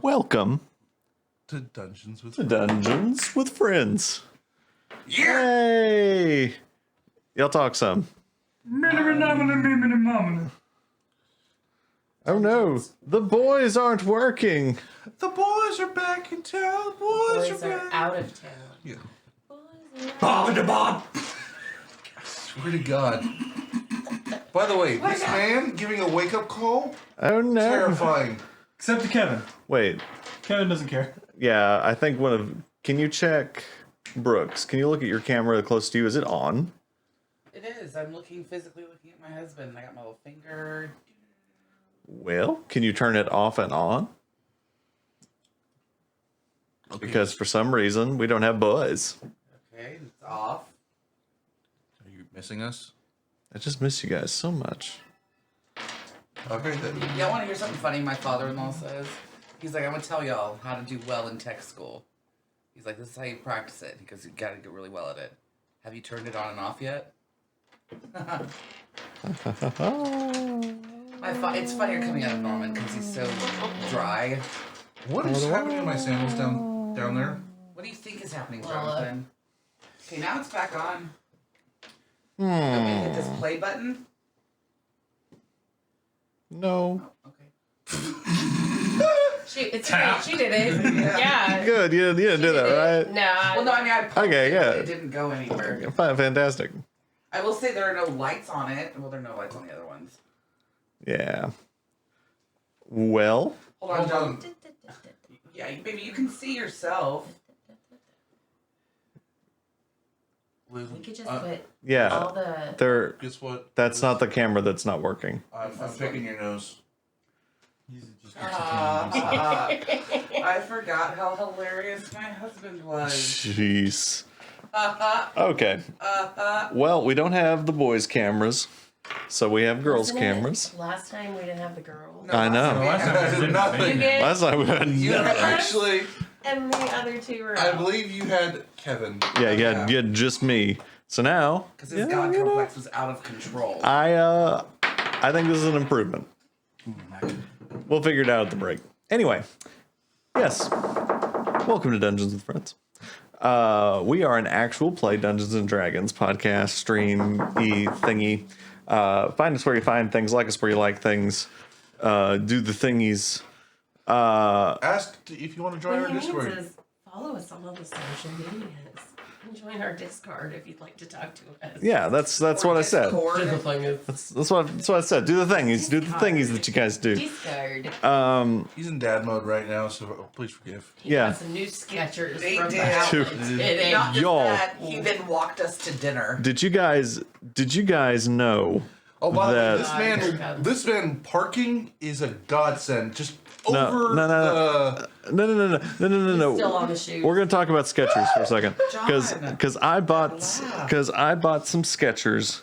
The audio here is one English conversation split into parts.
Welcome to Dungeons with to Dungeons with Friends. Yeah. Hey! Y'all talk some. Oh no, the boys aren't working. The boys are back in town. Boys Boys are are back. out of town. Yeah. Boys Swear to God. By the way, this man giving a wake-up call, Oh no. terrifying. Except to Kevin. Wait, Kevin doesn't care. yeah, I think one of. Can you check, Brooks? Can you look at your camera close to you? Is it on? It is. I'm physically looking at my husband. I got my little finger. Well, can you turn it off and on? Okay. Because for some reason we don't have buzz. Okay, it's off. Are you missing us? I just miss you guys so much. Okay, then. Y'all want to hear something funny? My father-in-law says. He's like, I'm gonna tell y'all how to do well in tech school. He's like, this is how you practice it because you gotta get really well at it. Have you turned it on and off yet? It's funnier coming out of Norman because he's so dry. What is happening to my sandals down there? What do you think is happening, Jonathan? Okay, now it's back on. Hmm. Let me hit this play button. No. Okay. It's great. She did it. Yeah. Good. You didn't do that, right? Nah. Well, no, I mean, I poked Okay, it, yeah. but it didn't go anywhere. Fantastic. I will say there are no lights on it. Well, there are no lights on the other ones. Yeah. Well, Hold on, John. Yeah, baby, you can see yourself. We could just Uh, put yeah. all the. There. Guess what? That's not the camera that's not working. I'm picking your nose. I forgot how hilarious my husband was. Jeez. Okay. Well, we don't have the boys' cameras, so we have girls' Wasn't it cameras. Last time we didn't have the girls. I know. I did nothing. You did. Last time we had You nothing. actually, And the other two were I out. believe you had Kevin. Yeah, you had just me. So now, Because his God complex was out of control. I think this is an improvement. We'll figure it out at the break. Anyway, yes. Welcome to Dungeons with Friends. We are an actual play Dungeons and Dragons podcast, stream, thingy. Find us where you find things, like us where you like things, do the thingies. Ask if you want to join our What he means Discord. is follow us on all the social medias. And join our Discord if you'd like to talk to us. Yeah, that's what I said. Discord. That's what I said. Do the thingies. Do the thingies that you guys do. Discord. He's in dad mode right now, so please forgive. He Yeah. got some new sketchers They from did. the outlet Dude. today. Not just Y'all. that, he then walked us to dinner. Did you guys know? Oh, by the way, That- this man parking is a godsend. Just No, over no, no, the. No. Still on the shoot. We're gonna talk about Skechers for a second, John. because I bought some Skechers,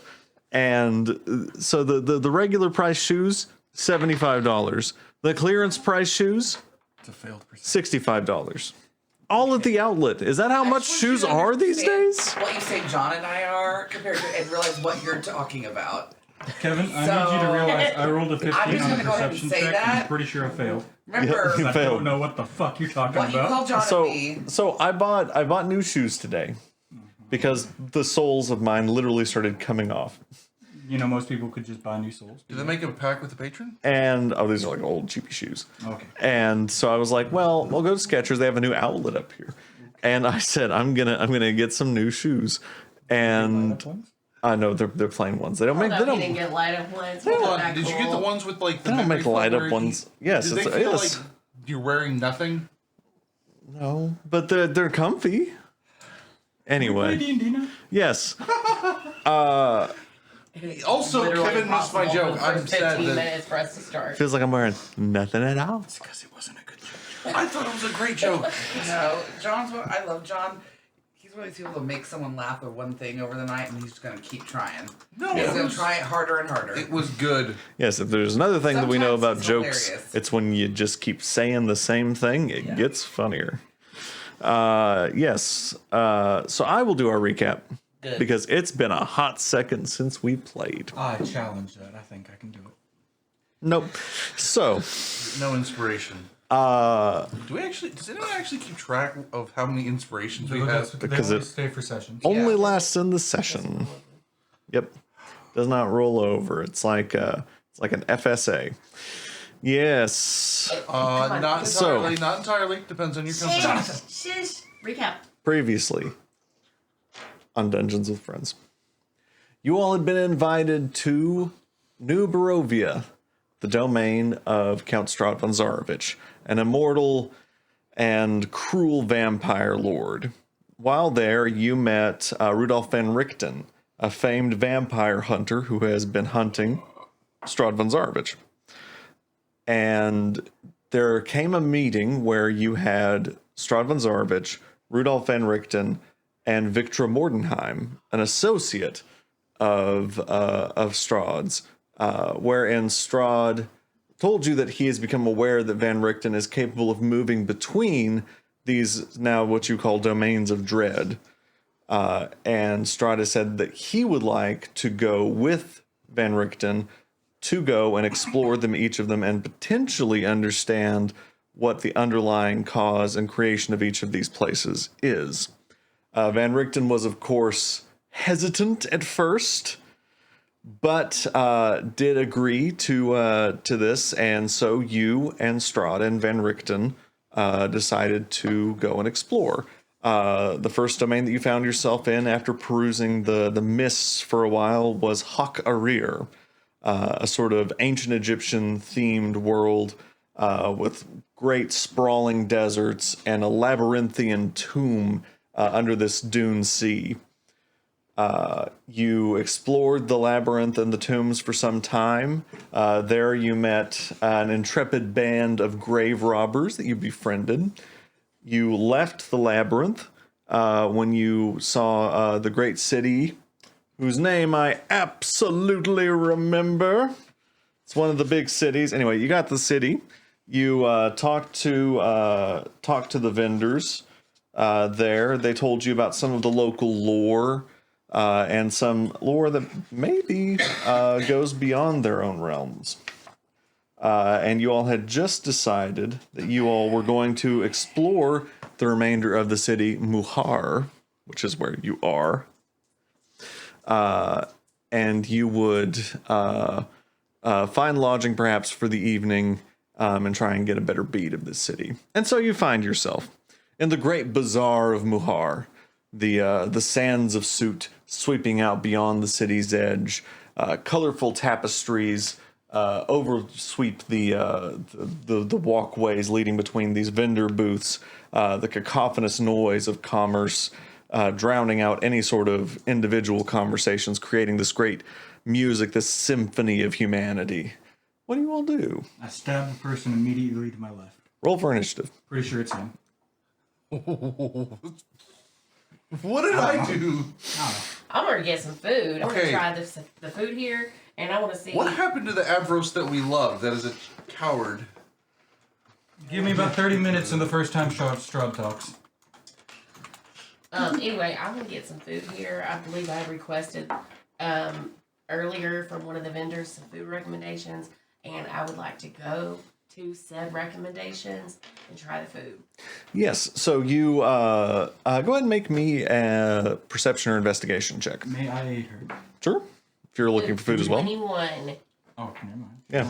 and so the regular price shoes $75, the clearance price shoes It's a failed pursuit. $65. All at the outlet. Is that how much Actually, shoes you are these understand days? What you say John and I are compared to, and realize what you're talking about. Kevin, I need you to realize I rolled a 15 I'm just on the gonna go ahead and perception say check, and that. I'm pretty sure I failed. Remember You I failed. don't know what the fuck you're talking what you about. called John So and me. so I bought new shoes today because the soles of mine literally started coming off. You know, most people could just buy new soles. Did they make a pact with the patron? And these are like old cheapy shoes. Okay. And so I was like, well, we'll go to Skechers. They have a new outlet up here. And I said, I'm gonna get some new shoes. And I know they're plain ones. They don't make Hold they up, you didn't don't get light up ones. Hold Wasn't on. that Did you get the cool? ones with like the They don't make memory foam light up where ones. Yes, Did they it's- feel yes. like you're wearing nothing? no, but they're comfy. Anyway, D&D now? yes. It's Also, literally Kevin missed my impossible joke. for the I'm first sad 15 that- minutes for us to start. Feels like I'm wearing nothing at all. It's because it wasn't a good joke. I thought it was a great joke. No, I love John. He's one of these people to make someone laugh at one thing over the night, and he's just gonna keep trying. No, He's it gonna was, try it harder and harder. it was good. Yes, if there's another thing that we know Sometimes about it's jokes, hilarious. it's when you just keep saying the same thing, it gets funnier. Yes. So I will do our recap Good. because it's been a hot second since we played. I challenge that. I think I can do it. Nope. So No inspiration. Do we actually? Does anyone actually keep track of how many inspirations we They have? Because only it- stay for sessions. Only Yeah. lasts in the session. Yep. Does not roll over. It's like an FSA. Yes. Not So- entirely. Not entirely. Depends on your company. Shush. Recap. Previously on Dungeons with Friends, you all had been invited to New Barovia, the domain of Count Strahd von Zarovich, an immortal and cruel vampire lord. While there, you met Rudolf van Richten, a famed vampire hunter who has been hunting Strahd von Zarovich. And there came a meeting where you had Strahd von Zarovich, Rudolf van Richten, and Victra Mordenheim, an associate of Strahd's, wherein Strahd told you that he has become aware that Van Richten is capable of moving between these now what you call domains of dread. And Strahd has said that he would like to go with Van Richten to go and explore them, each of them, and potentially understand what the underlying cause and creation of each of these places is. Van Richten was, of course, hesitant at first, but did agree to this, and so you and Strahd and Van Richten decided to go and explore. The first domain that you found yourself in after perusing the mists for a while was Hak Arir, a sort of ancient Egyptian themed world with great sprawling deserts and a labyrinthian tomb under this dune sea. You explored the labyrinth and the tombs for some time. There you met an intrepid band of grave robbers that you befriended. You left the labyrinth when you saw the great city, whose name I absolutely remember. It's one of the big cities. Anyway, you got the city. You talked to the vendors there. They told you about some of the local lore and some lore that maybe goes beyond their own realms. And you all had just decided that you all were going to explore the remainder of the city, Muhar, which is where you are. And you would find lodging perhaps for the evening and try and get a better beat of the city. And so you find yourself in the great bazaar of Muhar, the sands of soot sweeping out beyond the city's edge, colorful tapestries oversweep the walkways leading between these vendor booths, the cacophonous noise of commerce drowning out any sort of individual conversations, creating this great music, this symphony of humanity. What do you all do? I stab the person immediately to my left. Roll for initiative. Pretty sure it's him. What did I do? I'm gonna get some food. I'm Okay. gonna try the food here, and I want to see. What happened to the Avros that we love? That is a coward. Give me about 30 minutes and the first time Strahd talks. Anyway, I'm gonna get some food here. I believe I requested earlier from one of the vendors some food recommendations, and I would like to go to said recommendations and try the food. Yes, so you go ahead and make me a perception or investigation check. May I aid her? Sure. If you're looking for food as well. 21. Oh, never mind. Yeah.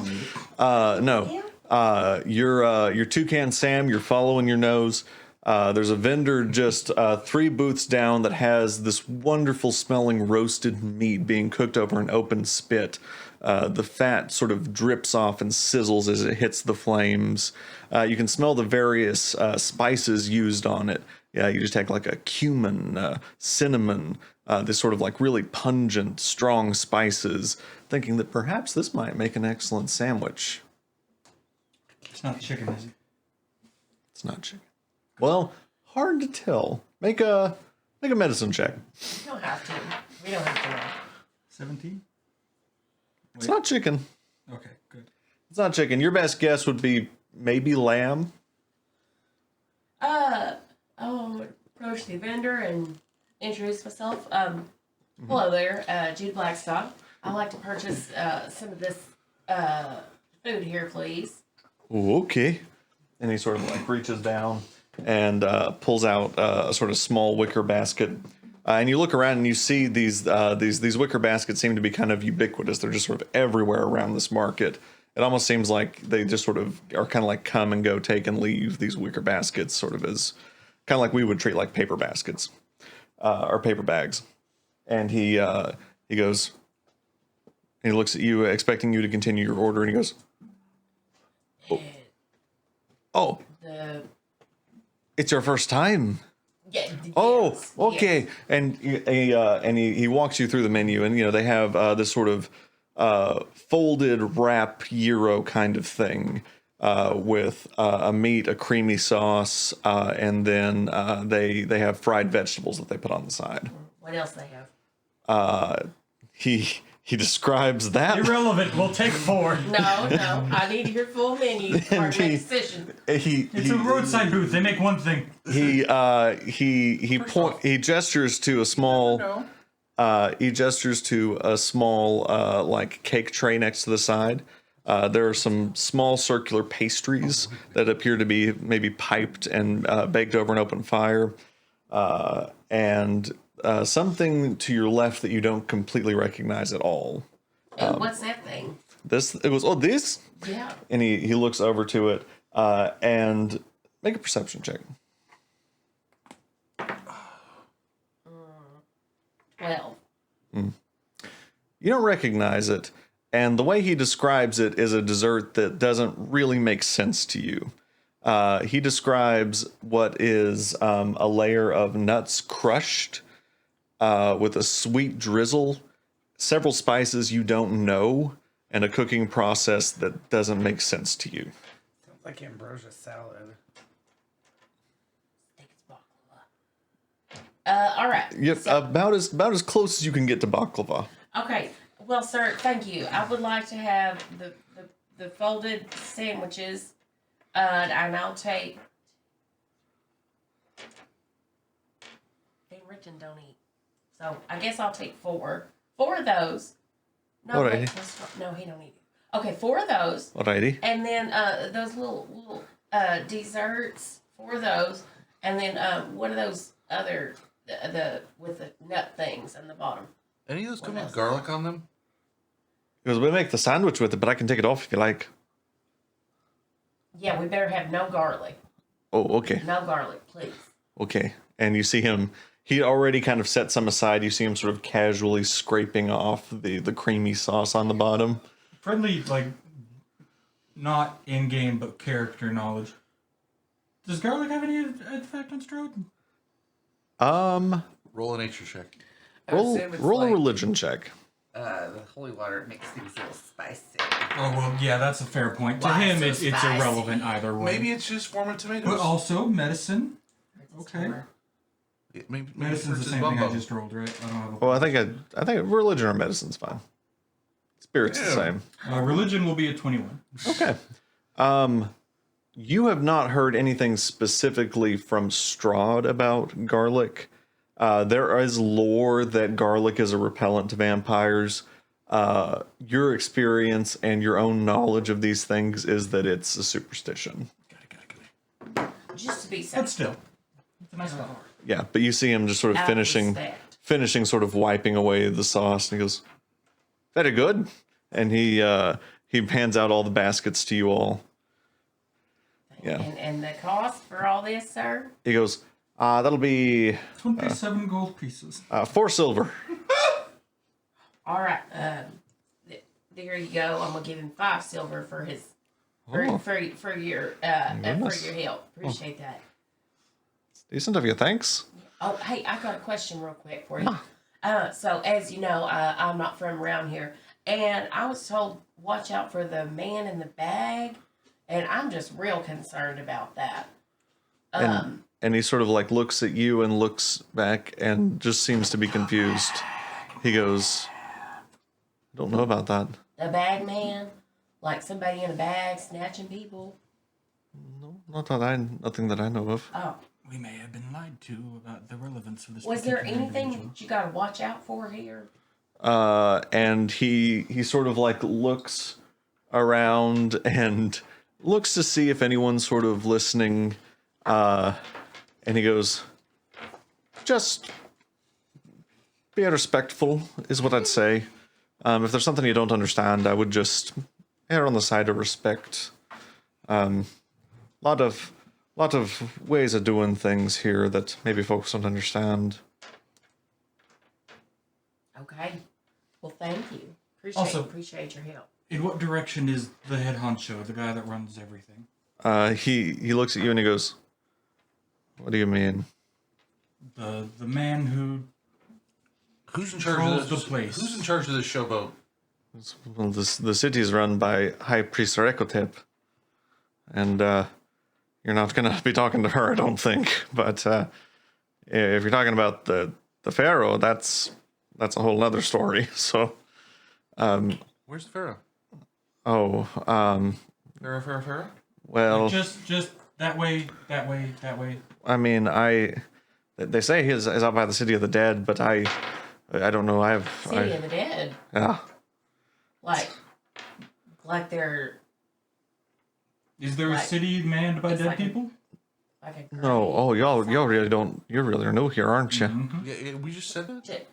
I don't need it. No. You're Toucan Sam, you're following your nose. There's a vendor just 3 booths down that has this wonderful smelling roasted meat being cooked over an open spit. The fat sort of drips off and sizzles as it hits the flames. You can smell the various spices used on it. Yeah, you just take like a cumin, cinnamon, this sort of like really pungent, strong spices, thinking that perhaps this might make an excellent sandwich. It's not chicken, is it? It's not chicken. Well, hard to tell. Make a medicine check. We don't have to. We don't have to know. 17? It's not chicken. Okay, good. It's not chicken. Your best guess would be maybe lamb. I'll approach the vendor and introduce myself. Hello there, Jude Blackstock. I'd like to purchase some of this food here, please. Oh, okay. and he sort of like reaches down and pulls out a sort of small wicker basket. And you look around and you see these wicker baskets seem to be kind of ubiquitous. They're just sort of everywhere around this market. It almost seems like they just sort of are kind of like come and go, take and leave these wicker baskets, sort of as kind of like we would treat like paper baskets or paper bags. And he goes, and he looks at you, expecting you to continue your order, and he goes, "Oh, it's your first time." Yeah. Oh, yes, okay. yes. And he walks you through the menu, and they have this sort of folded wrap gyro kind of thing with a meat, a creamy sauce, and then they have fried vegetables that they put on the side. What else they have? He describes that. Irrelevant. We'll take 4. No, I need your full menu for our next decision. It's a roadside booth. They make one thing. He gestures to a small like cake tray next to the side. There are some small circular pastries that appear to be maybe piped and baked over an open fire, and something to your left that you don't completely recognize at all. And what's that thing? This Yeah. and he looks over to it and make a perception check. 12. You don't recognize it, and the way he describes it is a dessert that doesn't really make sense to you. He describes what is a layer of nuts crushed with a sweet drizzle, several spices you don't know, and a cooking process that doesn't make sense to you. Sounds like ambrosia salad. I think it's baklava. All right. Yep, So- about as close as you can get to baklava. Okay. Well, sir, thank you. I would like to have the folded sandwiches, and I'll take. Richard don't eat, so I guess I'll take 4. 4 of those. No, Alrighty. wait, no, he don't eat it. Okay, 4 of those, Alrighty. and then those little desserts. 4 of those, and then what are those other the with the nut things on the bottom? Any of those come with garlic on them? He goes, we make the sandwich with it, but I can take it off if you like. Yeah, we better have no garlic. Oh, okay. No garlic, please. Okay. And you see him, he already kind of set some aside. You see him sort of casually scraping off the creamy sauce on the bottom. Friendly, like, not in-game, but character knowledge. Does garlic have any effect on Strode? Roll a nature check. I would Roll, assume it's roll a like, religion check. the holy water makes things a little spicy. Oh, well, yeah, that's a fair point. To Why him, so it's spicy? irrelevant either way. Maybe it's just warm tomatoes. But also, medicine. Okay. Yeah, maybe Medicine's the it's same bum thing I bum. just rolled, right? I don't have a... Well, I think religion or medicine's fine. Spirit's the Yeah. same. religion will be a 21. Okay. You have not heard anything specifically from Strahd about garlic. There is lore that garlic is a repellent to vampires. Your experience and your own knowledge of these things is that it's a superstition. Just to be safe. But still, it's a nice thought. Yeah, but you see him just sort of Out of finishing, respect. sort of wiping away the sauce, and he goes, "Very good." And he hands out all the baskets to you all. Yeah. And the cost for all this, sir? He goes, "That'll be 27 gold pieces. 4 silver." All right. There you go. I'm gonna give him 5 silver for his Oh. for your Goodness. help. Appreciate that. Decent of you, thanks. Oh, hey, I got a question real quick for you. So as you know, I'm not from around here, and I was told watch out for the man in the bag, and I'm just real concerned about that. And he sort of like looks at you and looks back and just seems to be confused. He goes, "I don't know about that." The bag man, like somebody in a bag snatching people. Nothing that I know of. Oh, We may have been lied to about the relevance of this. was there particular anything individual. that you got to watch out for here? And he sort of like looks around and looks to see if anyone's sort of listening, and he goes, just be respectful is what I'd say. If there's something you don't understand, I would just err on the side of respect. Lot of ways of doing things here that maybe folks don't understand. Okay. Well, thank you. Also- Appreciate your help. In what direction is the head honcho, the guy that runs everything? He looks at you and he goes, "What do you mean?" The man who Who's in charge Controls of the this? place. Who's in charge of this showboat? Well, the city is run by High Priest Rekotep, and you're not gonna be talking to her, I don't think. But if you're talking about the pharaoh, that's a whole other story. So, Where's the pharaoh? Pharaoh? well, just that way. I mean, they say he's out by the city of the dead, but I don't know. City of the Dead. Yeah. Like they're Is there a Like- city manned by it's dead like a- people? like a No. grave. Oh, y'all really don't. You're really new here, aren't you? Yeah, we just said that.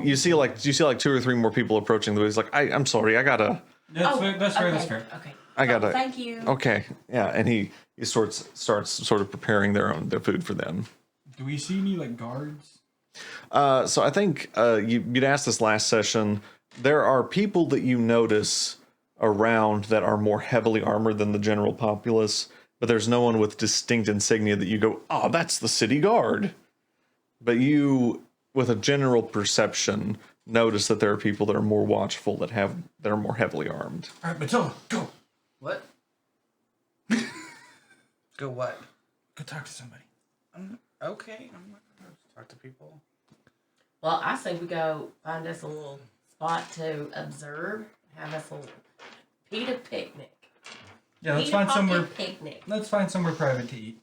You see like two or three more people approaching. He's like, I'm sorry, I gotta. That's fair. That's fair. okay, That's fair. Okay. I gotta. Thank you. Okay, yeah, and he starts sort of preparing their food for them. Do we see any like guards? So I think you'd asked this last session. There are people that you notice around that are more heavily armored than the general populace, but there's no one with distinct insignia that you go, oh, that's the city guard. But you, with a general perception, notice that there are people that are more watchful that are more heavily armed. All right, Matilda, go. What? Go what? Go talk to somebody. Okay. I'm not gonna talk to people. Well, I say we go find us a little spot to observe, have us a little PETA picnic. Yeah, let's PETA find pocket somewhere. picnic. Let's find somewhere private to eat.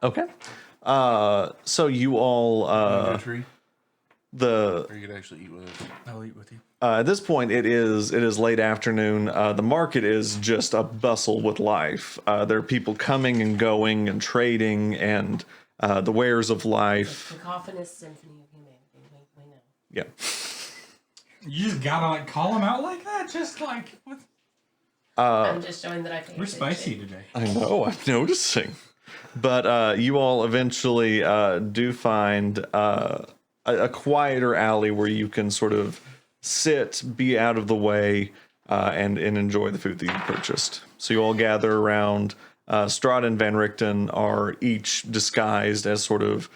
Okay. So you all Under a tree. the Or you could actually eat with us. I'll eat with you. at this point it is late afternoon. The market is just a bustle with life. There are people coming and going and trading and the wares of life. Cacophonous symphony of humanity. We know. Yeah. You just gotta like call them out like that. Just like what? I'm just showing that I pay We're attention. spicy today. I know, I'm noticing. But you all eventually do find a quieter alley where you can sort of sit, be out of the way, and enjoy the food that you purchased. So you all gather around. Strahd and Van Richten are each disguised as sort of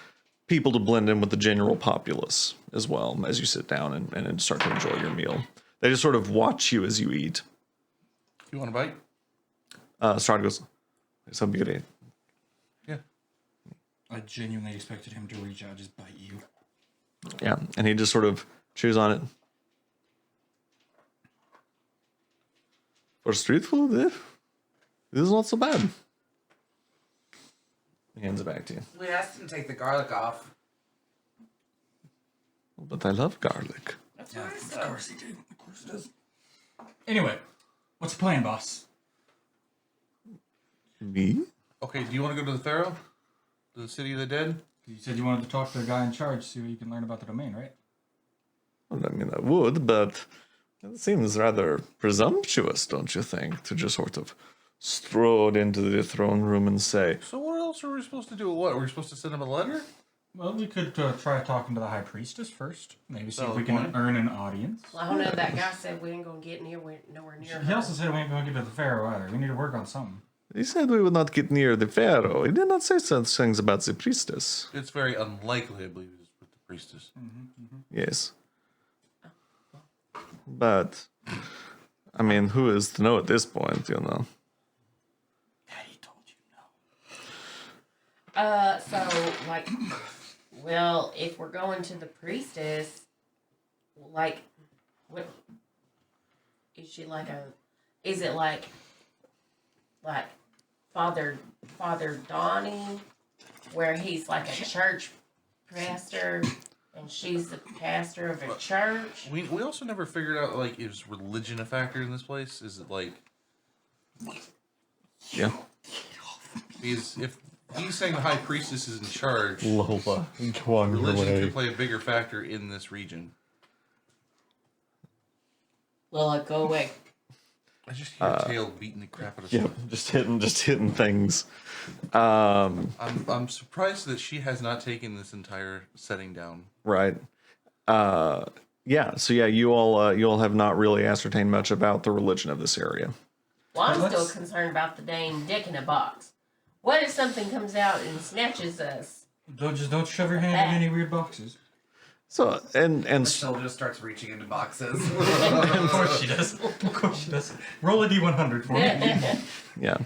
people to blend in with the general populace as well as you sit down and start to enjoy your meal. They just sort of watch you as you eat. You want a bite? Strahd goes, "So be great." Yeah. I genuinely expected him to reach out, just bite you. Yeah, and he just sort of chews on it. For street food, this is not so bad. He hands it back to you. We asked him to take the garlic off. But I love garlic. That's what I Of said. course he did. Of course he does. Anyway, what's the plan, boss? Me? Okay, do you want to go to the pharaoh? To the city of the dead? You said you wanted to talk to the guy in charge, see what you can learn about the domain, right? Well, I mean, I would, but it seems rather presumptuous, don't you think, to just sort of strode into the throne room and say, So what else are we supposed to do? What? Were we supposed to send him a letter? Well, we could try talking to the high priestess first. Maybe see if Valid we can point. earn an audience. Well, I don't know. That guy said we ain't gonna get nowhere near He her. also said we ain't going to get to the pharaoh either. We need to work on something. he said we would not get near the pharaoh. He did not say such things about the priestess. It's very unlikely, I believe, it's with the priestess. Yes. But, I mean, who is to know at this point, you know? Daddy told you no. So like, well, if we're going to the priestess, like, what is she like a? Is it like Father Donnie, where he's like a church pastor and she's the pastor of a church? We also never figured out, like, is religion a factor in this place? Is it like Yeah. Because if he's saying the high priestess is in charge, Lola. Go on your religion way. could play a bigger factor in this region. Lola, go away. I just hear Tail beating the crap out of Yeah, someone. just hitting things. I'm surprised that she has not taken this entire setting down. Right. Yeah. So yeah, you all have not really ascertained much about the religion of this area. Well, I'm Let's- still concerned about the dang dick in a box. What if something comes out and snatches us? Don't shove your hand in any weird boxes. So and Michelle just starts reaching into boxes. Of course she does. Of course she does. Roll a d100 for me. yeah.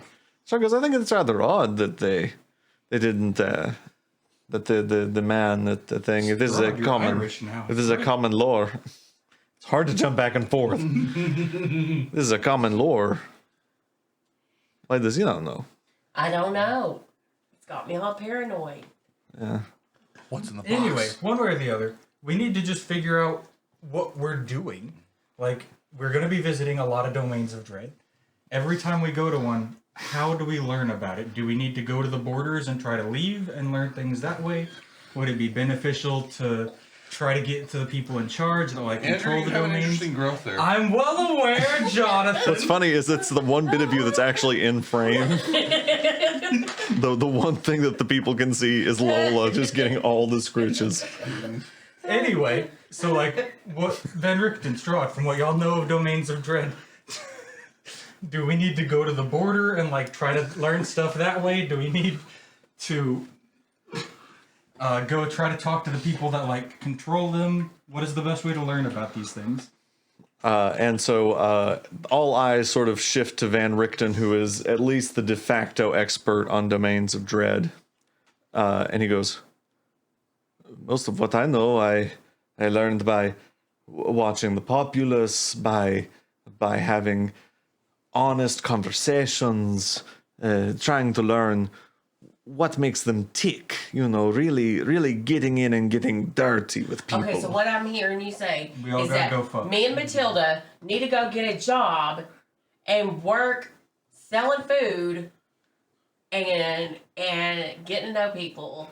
So because I think it's rather odd that they didn't that the man that the thing it is a You're common Irish now. it is a common lore. It's hard to jump back and forth. This is a common lore. Like this, you don't know. I don't know. It's got me all paranoid. Yeah. What's in the box? Anyway, one way or the other, we need to just figure out what we're doing. Like, we're going to be visiting a lot of domains of dread. Every time we go to one, how do we learn about it? Do we need to go to the borders and try to leave and learn things that way? Would it be beneficial to try to get to the people in charge that like Andrew, control you the have an domains? interesting growth there. I'm well aware, Jonathan. What's funny is it's the one bit of you that's actually in frame. The one thing that the people can see is Lola just getting all the scritches. Anyway, so like, what Van Richten, Strahd, from what y'all know of domains of dread, do we need to go to the border and like try to learn stuff that way? Do we need to go try to talk to the people that like control them? What is the best way to learn about these things? And so all eyes sort of shift to Van Richten, who is at least the de facto expert on domains of dread. And he goes, most of what I know, I learned by watching the populace, by having honest conversations, trying to learn what makes them tick, really getting in and getting dirty with people. Okay, so what I'm hearing you say We all is gotta that go fuck. me and Matilda need to go get a job and work selling food and getting to know people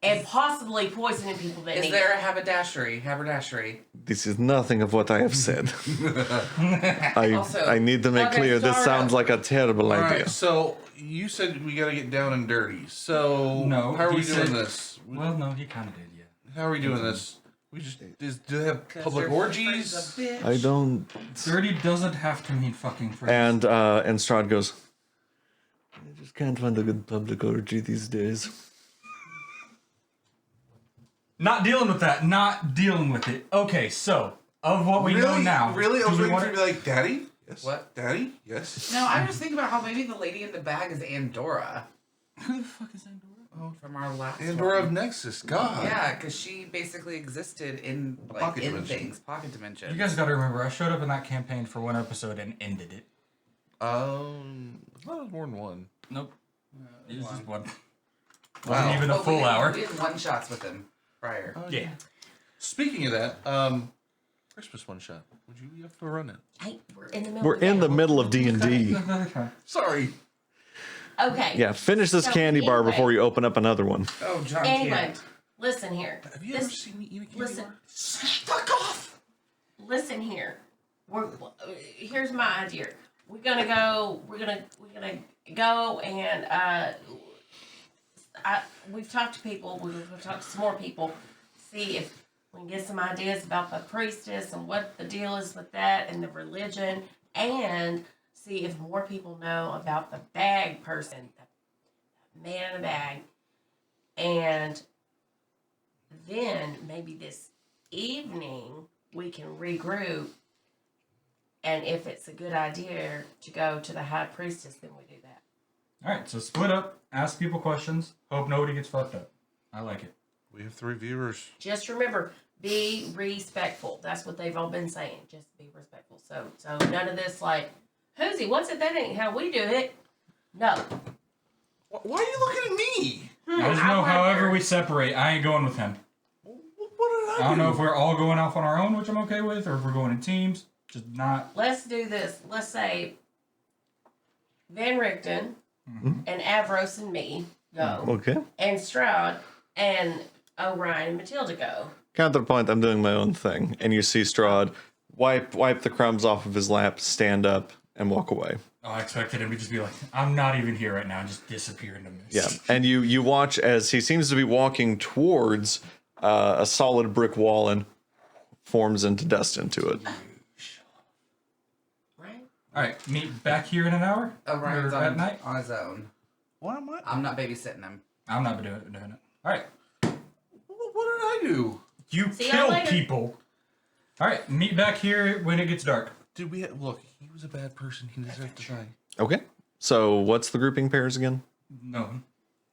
and possibly poisoning people that Is need there it. a haberdashery? This is nothing of what I have said. I need to make Okay, clear, this start sounds up. like a terrible All idea. right, so you said we got to get down and dirty. So No, how are he we doing said- this? Well, no, he kind of did, yeah. How are we doing this? We just do they have public orgies? I don't. Dirty doesn't have to mean fucking friends. And Strahd goes, I just can't find a good public orgy these days. Not dealing with that. Not dealing with it. Okay, so of what we know now, Really? I do was we waiting want for you to be like, Daddy? Yes. What? Daddy? Yes. No, I was thinking about how maybe the lady in the bag is Andorra Who the fuck is Andorra? from our last Andorra one. of Nexus. God. Yeah, because she basically existed in like Pocket in dimension. things, pocket dimension. You guys got to remember, I showed up in that campaign for one episode and ended it. I thought it was more than one. Nope. It was just one. Wow. Wasn't even a But full hour. We did one shots with him prior. Yeah. Speaking of that, Christmas one shot. Would you have to run it? Hey, we're in the middle. We're in the middle of D&D. Sorry. Okay. Yeah, finish this So candy bar anyway- before you open up another one. Oh, John Anyway, can't. listen here. Have you ever seen me eat a candy Listen. bar? Fuck off. Listen here. Here's my idea. We're gonna go and we've talked to people. We've talked to some more people. See if we can get some ideas about the priestess and what the deal is with that and the religion, and see if more people know about the bag person, the man in the bag, and then maybe this evening we can regroup. And if it's a good idea to go to the high priestess, then we do that. Alright, so split up, ask people questions, hope nobody gets fucked up. I like it. We have 3 viewers. Just remember, be respectful. That's what they've all been saying. Just be respectful. So none of this like, who's he? What's it? That ain't how we do it. No. Why are you looking at me? I just know however we separate, I ain't going with him. What did I don't know if we're all going off on our own, which I'm okay with, or if we're going in teams. Just not. Let's do this. Let's say Van Richten, and Avros and me go, Okay. and Stroud and Orion and Matilda go. Counterpoint, I'm doing my own thing. And you see Strahd wipe the crumbs off of his lap, stand up, and walk away. Oh, I expected him to just be like, I'm not even here right now, and just disappear into mist. Yeah. And you watch as he seems to be walking towards a solid brick wall and forms into dust into it. Right? All right, meet back here in an hour? Orion's Or at night? on his own. What am I? I'm not babysitting him. I'm not doing it. All right, What did I do? you See y'all kill later. people. All right, meet back here when it gets dark. Did we look? He was a bad person. He deserved to die. Okay. So what's the grouping pairs again? No,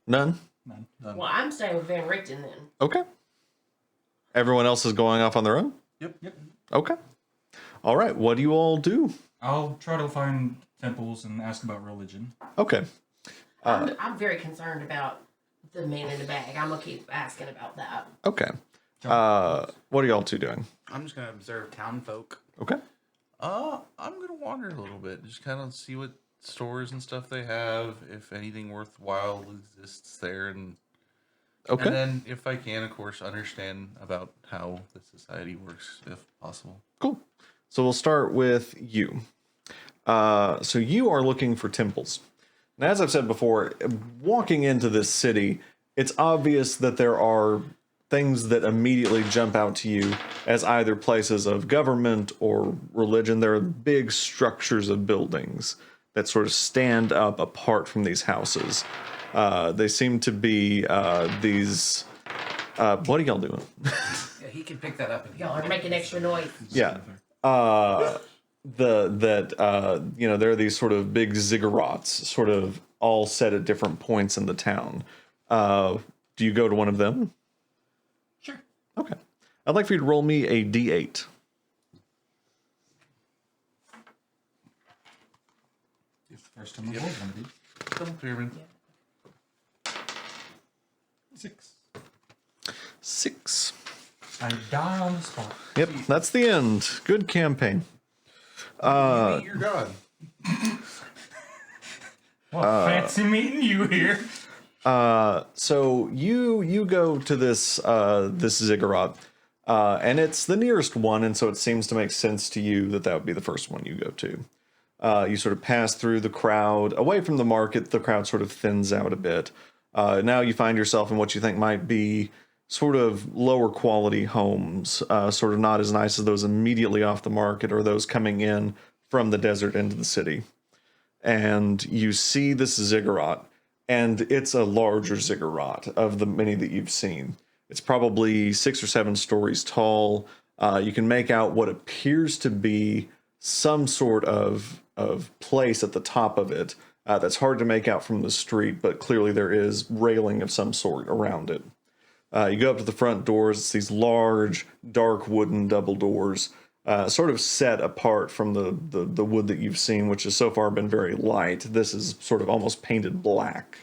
None? none. Well, I'm staying with Van Richten then. Okay. Everyone else is going off on their own? Yep. Okay. All right. What do you all do? I'll try to find temples and ask about religion. Okay. I'm very concerned about the man in the bag. I'm gonna keep asking about that. Okay. What are y'all two doing? I'm just gonna observe town folk. Okay. I'm gonna wander a little bit, just kind of see what stores and stuff they have, if anything worthwhile exists there, and Okay. and then if I can, of course, understand about how the society works, if possible. Cool. So we'll start with you. So you are looking for temples. Now, as I've said before, walking into this city, it's obvious that there are things that immediately jump out to you as either places of government or religion. There are big structures of buildings that sort of stand up apart from these houses. They seem to be these. What are y'all doing? Yeah, he can pick that up. If Y'all are making extra noise. Yeah. There are these sort of big ziggurats, sort of all set at different points in the town. Do you go to one of them? Sure. Okay. I'd like for you to roll me a d8. If the first time I roll's gonna be Double pyramid. 6. 6. I die on the spot. Yep, that's the end. Good campaign. You're God. Well, fancy meeting you here. So you go to this this ziggurat, and it's the nearest one, and so it seems to make sense to you that that would be the first one you go to. You sort of pass through the crowd, away from the market. The crowd sort of thins out a bit. Now you find yourself in what you think might be sort of lower quality homes, sort of not as nice as those immediately off the market or those coming in from the desert into the city. And you see this ziggurat, and it's a larger ziggurat of the many that you've seen. It's probably 6 or 7 stories tall. You can make out what appears to be some sort of place at the top of it. That's hard to make out from the street, but clearly there is railing of some sort around it. You go up to the front doors. It's these large, dark wooden double doors, sort of set apart from the wood that you've seen, which has so far been very light. This is sort of almost painted black.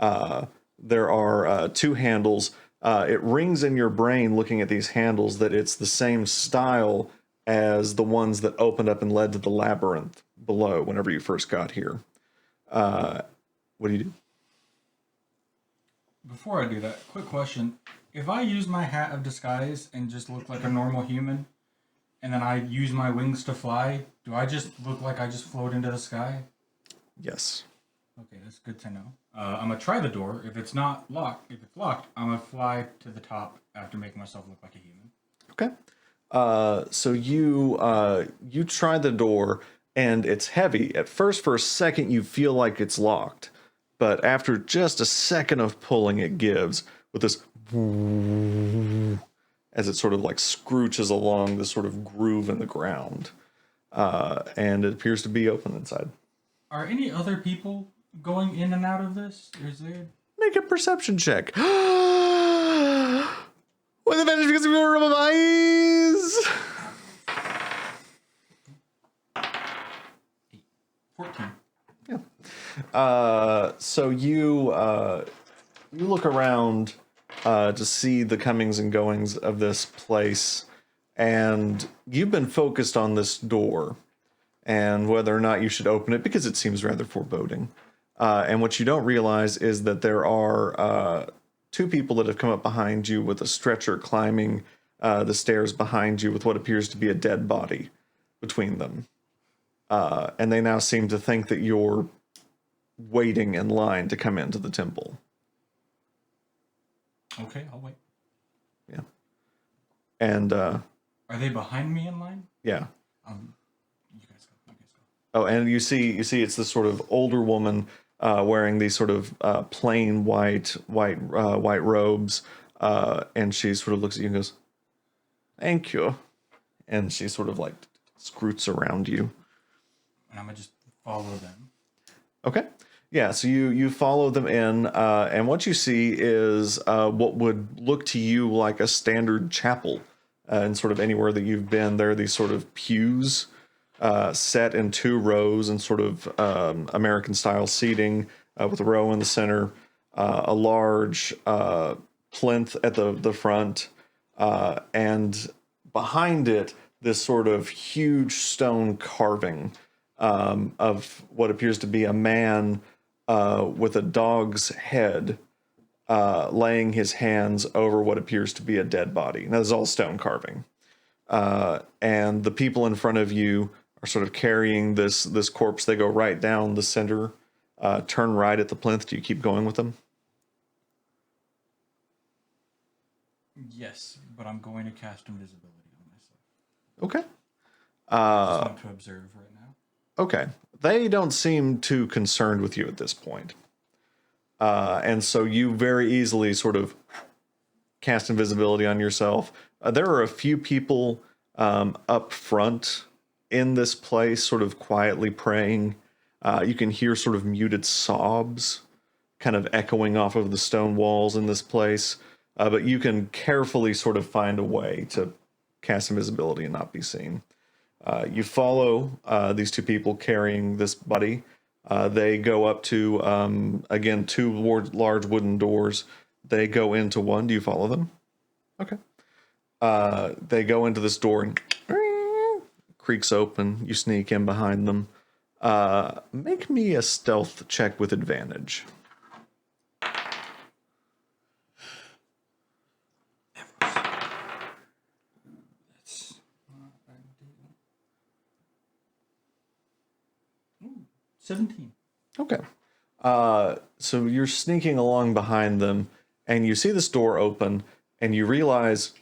There are 2 handles. It rings in your brain looking at these handles that it's the same style as the ones that opened up and led to the labyrinth below whenever you first got here. What do you do? Before I do that, quick question. If I use my hat of disguise and just look like a normal human, and then I use my wings to fly, do I just look like I just float into the sky? Yes. Okay, that's good to know. I'm gonna try the door. If it's not locked, if it's locked, I'm gonna fly to the top after making myself look like a human. Okay. So you try the door, and it's heavy. At first, for a second, you feel like it's locked. But after just a second of pulling, it gives with this as it sort of like scrooches along this sort of groove in the ground. And it appears to be open inside. Are any other people going in and out of this? Is there... Make a perception check. With advantage because of your rub of eyes. 14. So you look around to see the comings and goings of this place, and you've been focused on this door. and whether or not you should open it because it seems rather foreboding. And what you don't realize is that there are two people that have come up behind you with a stretcher climbing the stairs behind you with what appears to be a dead body between them. And they now seem to think that you're waiting in line to come into the temple. Okay, I'll wait. Yeah. And, Are they behind me in line? yeah. You guys go. You guys go. Oh, and you see it's this sort of older woman wearing these sort of plain white robes, and she sort of looks at you and goes, "Thank you," and she sort of like scroots around you. And I'm gonna just follow them. Okay. Yeah, so you follow them in, and what you see is what would look to you like a standard chapel. And sort of anywhere that you've been, there are these sort of pews set in two rows and sort of American-style seating with a row in the center, a large plinth at the front, and behind it, this sort of huge stone carving of what appears to be a man with a dog's head laying his hands over what appears to be a dead body. Now, this is all stone carving. And the people in front of you are sort of carrying this corpse. They go right down the center, turn right at the plinth. Do you keep going with them? Yes, but I'm going to cast invisibility on myself. Okay. I just want to observe right now. Okay. They don't seem too concerned with you at this point. And so you very easily sort of cast invisibility on yourself. There are a few people up front in this place sort of quietly praying. You can hear sort of muted sobs kind of echoing off of the stone walls in this place. But you can carefully sort of find a way to cast invisibility and not be seen. You follow these two people carrying this body. They go up to, again, two large wooden doors. They go into one. Do you follow them? Okay. They go into this door and creaks open. You sneak in behind them. Make me a stealth check with advantage. That's 17. Okay. So you're sneaking along behind them, and you see this door open, and you realize,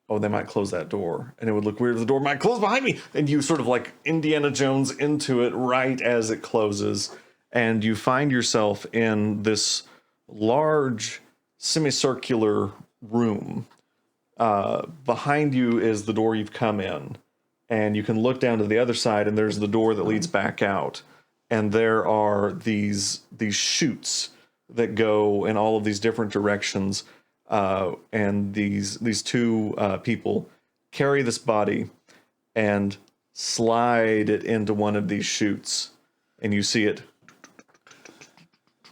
oh, they might close that door, and it would look weird if the door might close behind me. And you sort of like Indiana Jones into it right as it closes, and you find yourself in this large semicircular room. Behind you is the door you've come in, and you can look down to the other side, and there's the door that leads back out. And there are these chutes that go in all of these different directions. And these two people carry this body and slide it into one of these chutes. And you see it.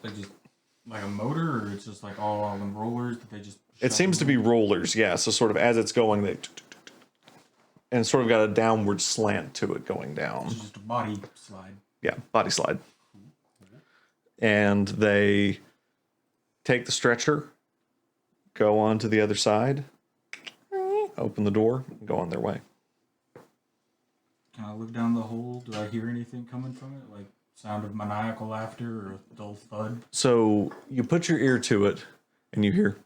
Like just like a motor, or it's just like all on them rollers that they just. It seems to be rollers, yeah. So sort of as it's going, they and it's sort of got a downward slant to it going down. It's just a body slide. Yeah, body slide. And they take the stretcher, go on to the other side, open the door, and go on their way. Can I look down the hole? Do I hear anything coming from it? Like sound of maniacal laughter or a dull thud? So you put your ear to it, and you hear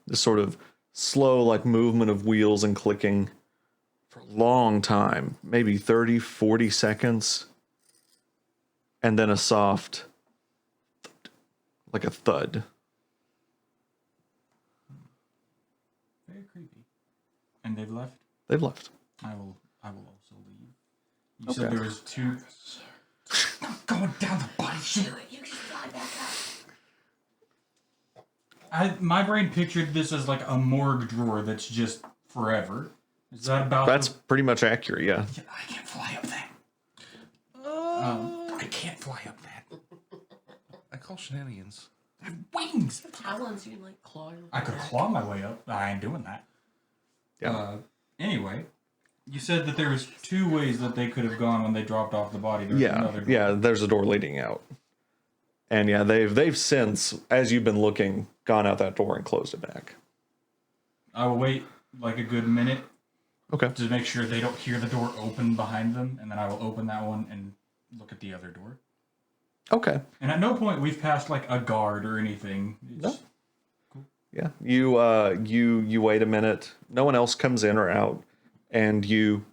this sort of slow, like, movement of wheels and clicking for a long time, maybe 30, 40 seconds, and then a soft thud, like a thud. Very creepy. And they've left? They've left. I will also leave. You Okay. said there was two. I'm going down the body chute. You can fly back up. My brain pictured this as like a morgue drawer that's just forever. Is that about? That's pretty much accurate, yeah. I can't fly up that. I can't fly up that. I call shenanigans. I have wings. Talons, you can like claw your I could back. claw my way up. I ain't doing that. Yeah. Anyway, You said that there was 2 ways that they could have gone when they dropped off the body. There's Yeah, another door. yeah. There's a door leading out, and yeah, they've since, as you've been looking, gone out that door and closed it back. I will wait like a good minute Okay. to make sure they don't hear the door open behind them, and then I will open that one and look at the other door. Okay. And at no point we've passed like a guard or anything. It's, Yeah. You wait a minute. No one else comes in or out, and you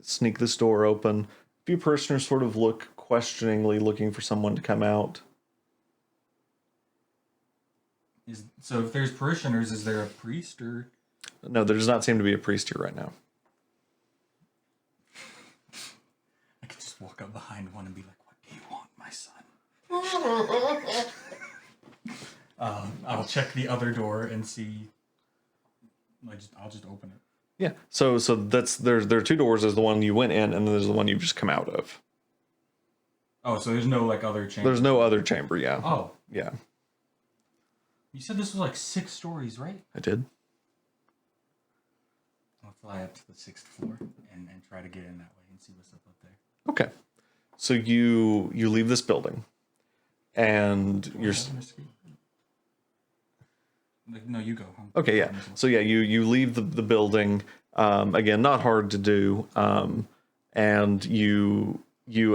sneak this door open. A few prisoners sort of look questioningly, looking for someone to come out. So if there's parishioners, is there a priest or? No, there does not seem to be a priest here right now. I could just walk up behind one and be like, "What do you want, my son?" I'll check the other door and see. I'll just open it. Yeah. So there are 2 doors. There's the one you went in, and then there's the one you've just come out of. Oh, so there's no like other chamber. There's no other chamber. Yeah. Oh, Yeah. you said this was like 6 stories, right? I did. I'll fly up to the 6th floor and try to get in that way and see what's up there. Okay. So you leave this building, and you're. Like, no, you go. Okay, yeah. So yeah, you leave the building. Again, not hard to do. And you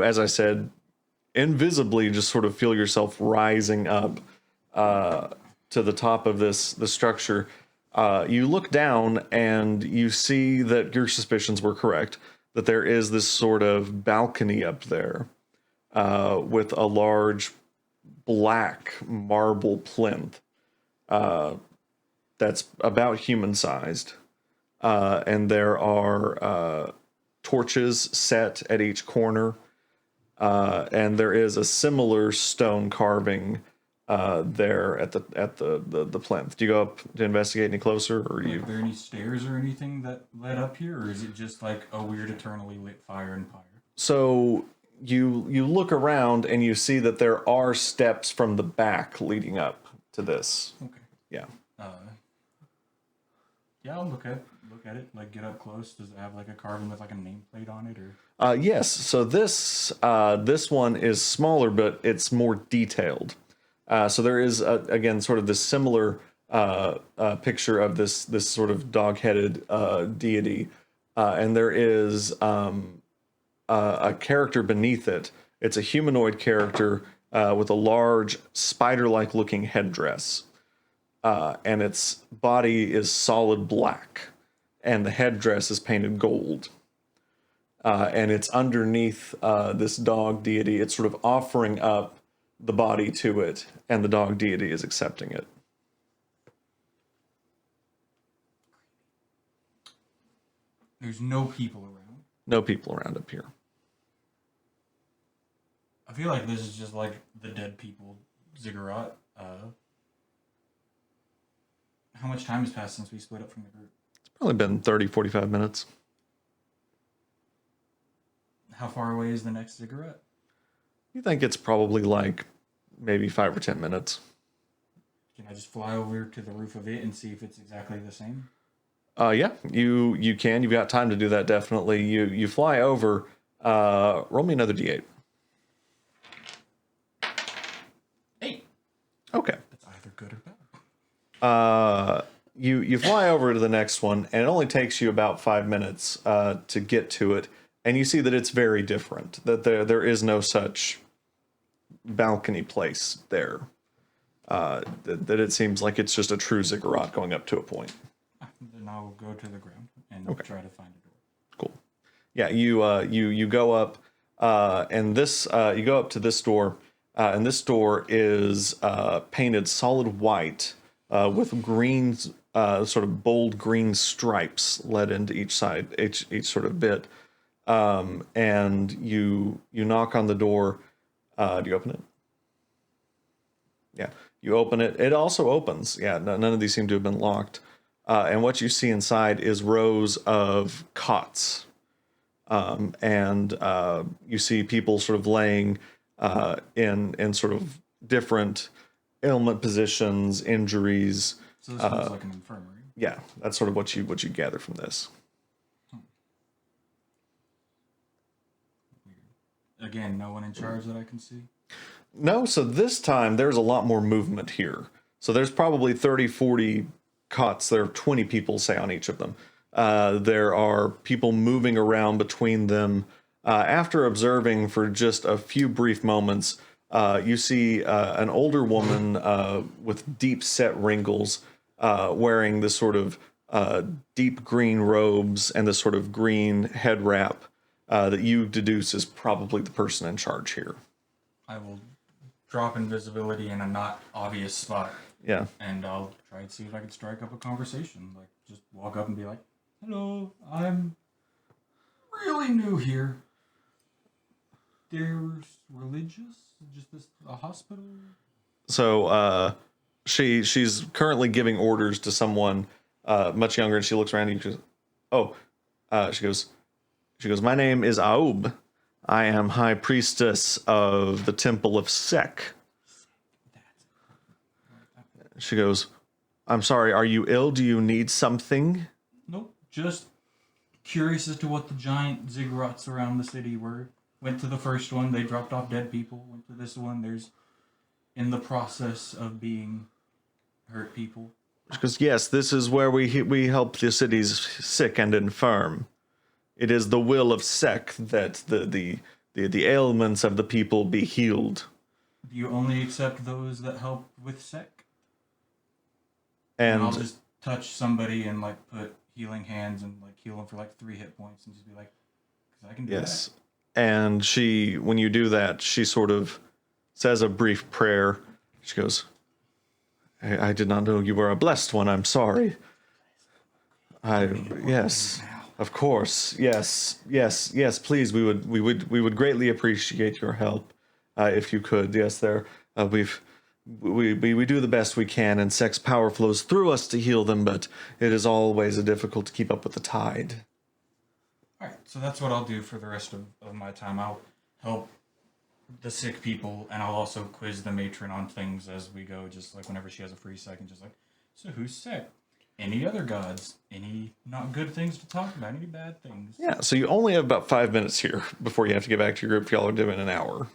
as I said, invisibly just sort of feel yourself rising up to the top of the structure. You look down and you see that your suspicions were correct. That there is this sort of balcony up there with a large black marble plinth. That's about human sized. And there are torches set at each corner. And there is a similar stone carving there at the plinth. Do you go up to investigate any closer, or are Are you? there any stairs or anything that led up here, or is it just like a weird eternally lit fire and pyre? So you look around and you see that there are steps from the back leading up to this. Okay. Yeah. Yeah, I'll look at it. Like, get up close. Does it have like a carving with like a nameplate on it, or? Yes. So this one is smaller, but it's more detailed. So there is again sort of this similar picture of this sort of dog-headed deity, and there is a character beneath it. It's a humanoid character with a large spider-like looking headdress, and its body is solid black, and the headdress is painted gold. And it's underneath this dog deity. It's sort of offering up the body to it, and the dog deity is accepting it. There's no people around. No people around up here. I feel like this is just like the dead people ziggurat. How much time has passed since we split up from the group? It's probably been 30, 45 minutes. How far away is the next ziggurat? You think it's probably like maybe 5 or 10 minutes. Can I just fly over to the roof of it and see if it's exactly the same? Yeah, you can. You've got time to do that, definitely. You fly over. Roll me another d8. 8. Okay. That's either good or bad. You fly over to the next one, and it only takes you about 5 minutes to get to it, and you see that it's very different. That there is no such balcony place there. That it seems like it's just a true ziggurat going up to a point. Then I'll go to the ground and try to find a door. Cool. Yeah, you go up, and this you go up to this door, and this door is painted solid white with green, sort of bold green stripes led into each side, each sort of bit. And you knock on the door. Do you open it? Yeah, you open it. It also opens. Yeah, none of these seem to have been locked. And what you see inside is rows of cots. And you see people sort of laying in sort of different ailment positions, injuries. So this looks like an infirmary. Yeah, that's sort of what you gather from this. again, no one in charge that I can see. No, so this time there's a lot more movement here. So there's probably 30, 40 cots. There are 20 people, say, on each of them. There are people moving around between them. After observing for just a few brief moments, you see an older woman with deep set wrinkles, wearing this sort of deep green robes and this sort of green head wrap that you deduce is probably the person in charge here. I will drop invisibility in a not obvious spot, Yeah. and I'll try and see if I can strike up a conversation. Like, just walk up and be like, "Hello, I'm really new here. There's religious? Just this a hospital?" So she's currently giving orders to someone much younger, and she looks around and she goes, she goes, "My name is Aub. I am High Priestess of the Temple of Sek." She goes, "I'm sorry, are you ill? Do you need something?" Nope. Just curious as to what the giant ziggurats around the city were. Went to the first one, they dropped off dead people. Went to this one, there's in the process of being hurt people. She goes, "Yes, this is where we help the city's sick and infirm. It is the will of Sek that the ailments of the people be healed." Do you only accept those that help with sec? And I'll And just touch somebody and like put healing hands and like heal them for like 3 hit points and just be like, because I can do yes, and she, when you do that, she sort of says a brief prayer. She goes, I did not know you were a blessed one. I'm sorry. Yes, of course. Yes. Please, we would greatly appreciate your help, if you could. Yes, there. We do the best we can, and Sek's power flows through us to heal them, but it is always difficult to keep up with the tide. Alright, so that's what I'll do for the rest of my time. I'll help the sick people, and I'll also quiz the matron on things as we go, just like whenever she has a free second, just like, so who's sick? Any other gods? Any not good things to talk about? Any bad things? Yeah, so you only have about 5 minutes here before you have to get back to your group. Y'all are doing an hour.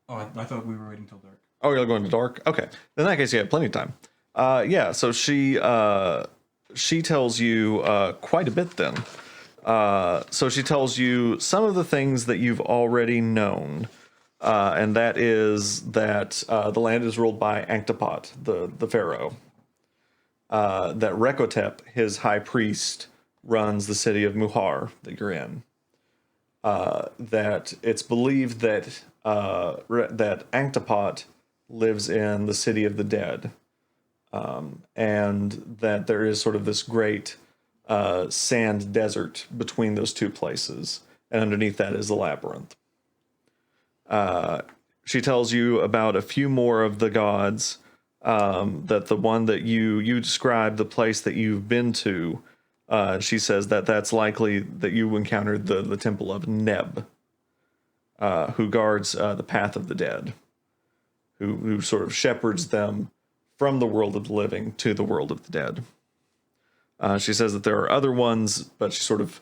Oh, I thought we were waiting till dark. Oh, you're going to dark? Okay. In that case, you have plenty of time. Yeah, so she tells you quite a bit then. So she tells you some of the things that you've already known. And that is that the land is ruled by Anktapot, the pharaoh. That Rekotep, his high priest, runs the city of Muhar that you're in. That it's believed that that Anktapot lives in the city of the dead, and that there is sort of this great sand desert between those two places, and underneath that is the labyrinth. She tells you about a few more of the gods, that the one that you described, the place that you've been to, she says that that's likely that you encountered the temple of Neb, who guards the path of the dead, who sort of shepherds them from the world of the living to the world of the dead. She says that there are other ones, but she sort of,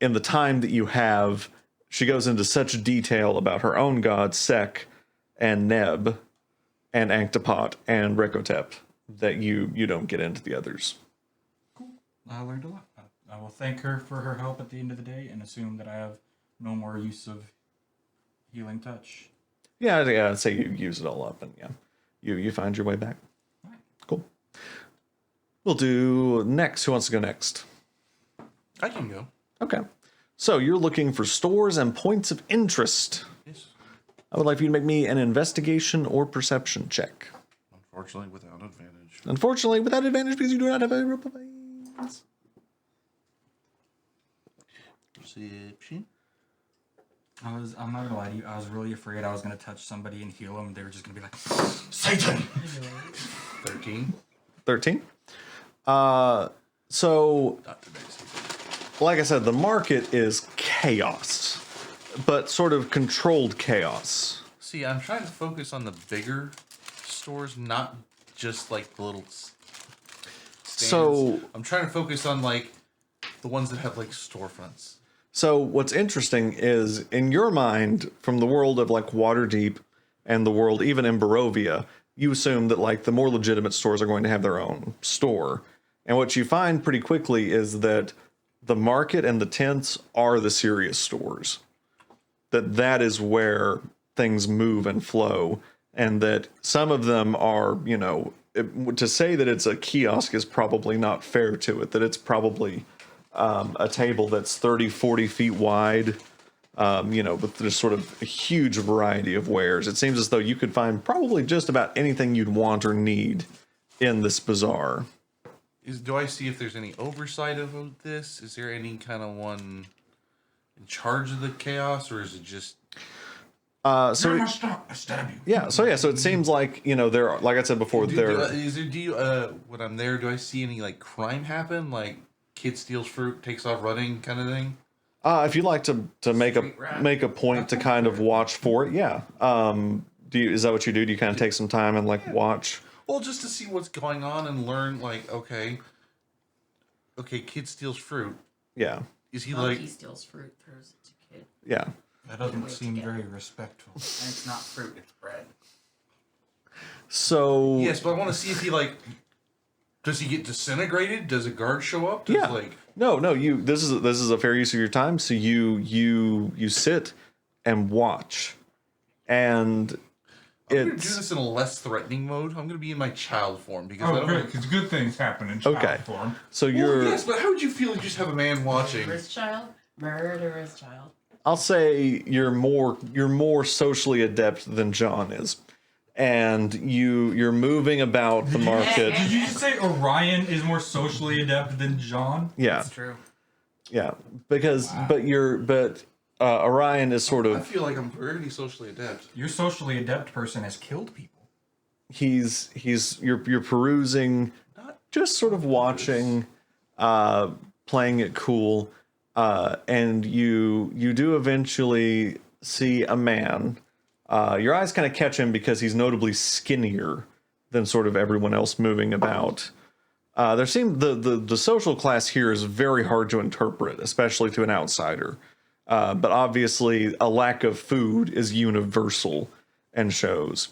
in the time that you have, she goes into such detail about her own gods, Sek and Neb and Anktapot and Rekotep, that you don't get into the others. Cool. I learned a lot. I will thank her for her help at the end of the day and assume that I have no more use of healing touch. Yeah, I'd say you use it all up, and yeah, you find your way back. Alright. Cool. We'll do next. Who wants to go next? I can go. Okay. So you're looking for stores and points of interest. Yes. I would like for you to make me an investigation or perception check. Unfortunately, without advantage. Unfortunately, without advantage because you do not have a rope of base. Perception. I'm not gonna lie to you, I was really afraid I was gonna touch somebody and heal them and they were just gonna be like, Satan! 13. 13. So, Not the best. like I said, the market is chaos, but sort of controlled chaos. See, I'm trying to focus on the bigger stores, not just like the little stands. So- I'm trying to focus on like the ones that have like storefronts. So what's interesting is in your mind, from the world of like Waterdeep and the world even in Barovia, you assume that like the more legitimate stores are going to have their own store. And what you find pretty quickly is that the market and the tents are the serious stores. That is where things move and flow, and that some of them are, you know, to say that it's a kiosk is probably not fair to it, that it's probably a table that's 30, 40 feet wide, you know, with just sort of a huge variety of wares. It seems as though you could find probably just about anything you'd want or need in this bazaar. Do I see if there's any oversight of this? Is there any kind of one in charge of the chaos, or is it just... So Stop! I stab you. yeah, so it seems like, you know, there, like I said before, when I'm there, do I see any like crime happen, like kid steals fruit, takes off running, kind of thing? if you'd like to make Street rat. make a point to kind of watch for it, yeah. Is that what you do? Do you kind of take some time and like watch? Well, just to see what's going on and learn, like, okay, kid steals fruit. Yeah, Is he Monkey like? steals fruit, throws it to kid. yeah. That doesn't seem very respectful. And it's not fruit, it's bread. So Yes, but I want to see if he like. Does he get disintegrated? Does a guard show up? Does, yeah. Like, No. This is a fair use of your time. So you sit and watch, and I'm gonna do it's this in a less threatening mode. I'm gonna be in my child form because I Oh, don't. good, because good things happen in child Okay. form. so Well, you're. yes, but how would you feel if you just have a man watching? Murderous child. I'll say you're more socially adept than John is, and you're moving about the market. Did you just say Orion is more socially adept than John? Yeah, That's true. yeah. Because Orion is sort I of feel like I'm pretty socially adept. Your socially adept person has killed people. you're perusing, just sort of watching, playing it cool, and you do eventually see a man. Your eyes kind of catch him because he's notably skinnier than sort of everyone else moving about. There seems the social class here is very hard to interpret, especially to an outsider. But obviously, a lack of food is universal and shows.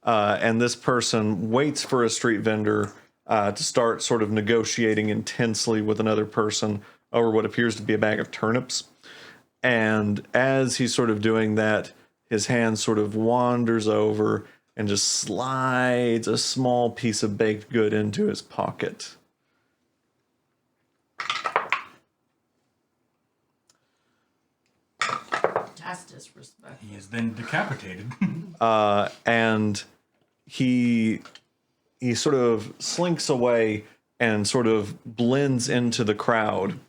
And this person waits for a street vendor to start sort of negotiating intensely with another person over what appears to be a bag of turnips. And as he's sort of doing that, his hand sort of wanders over and just slides a small piece of baked good into his pocket. That's disrespectful. He is then decapitated. And he sort of slinks away and sort of blends into the crowd.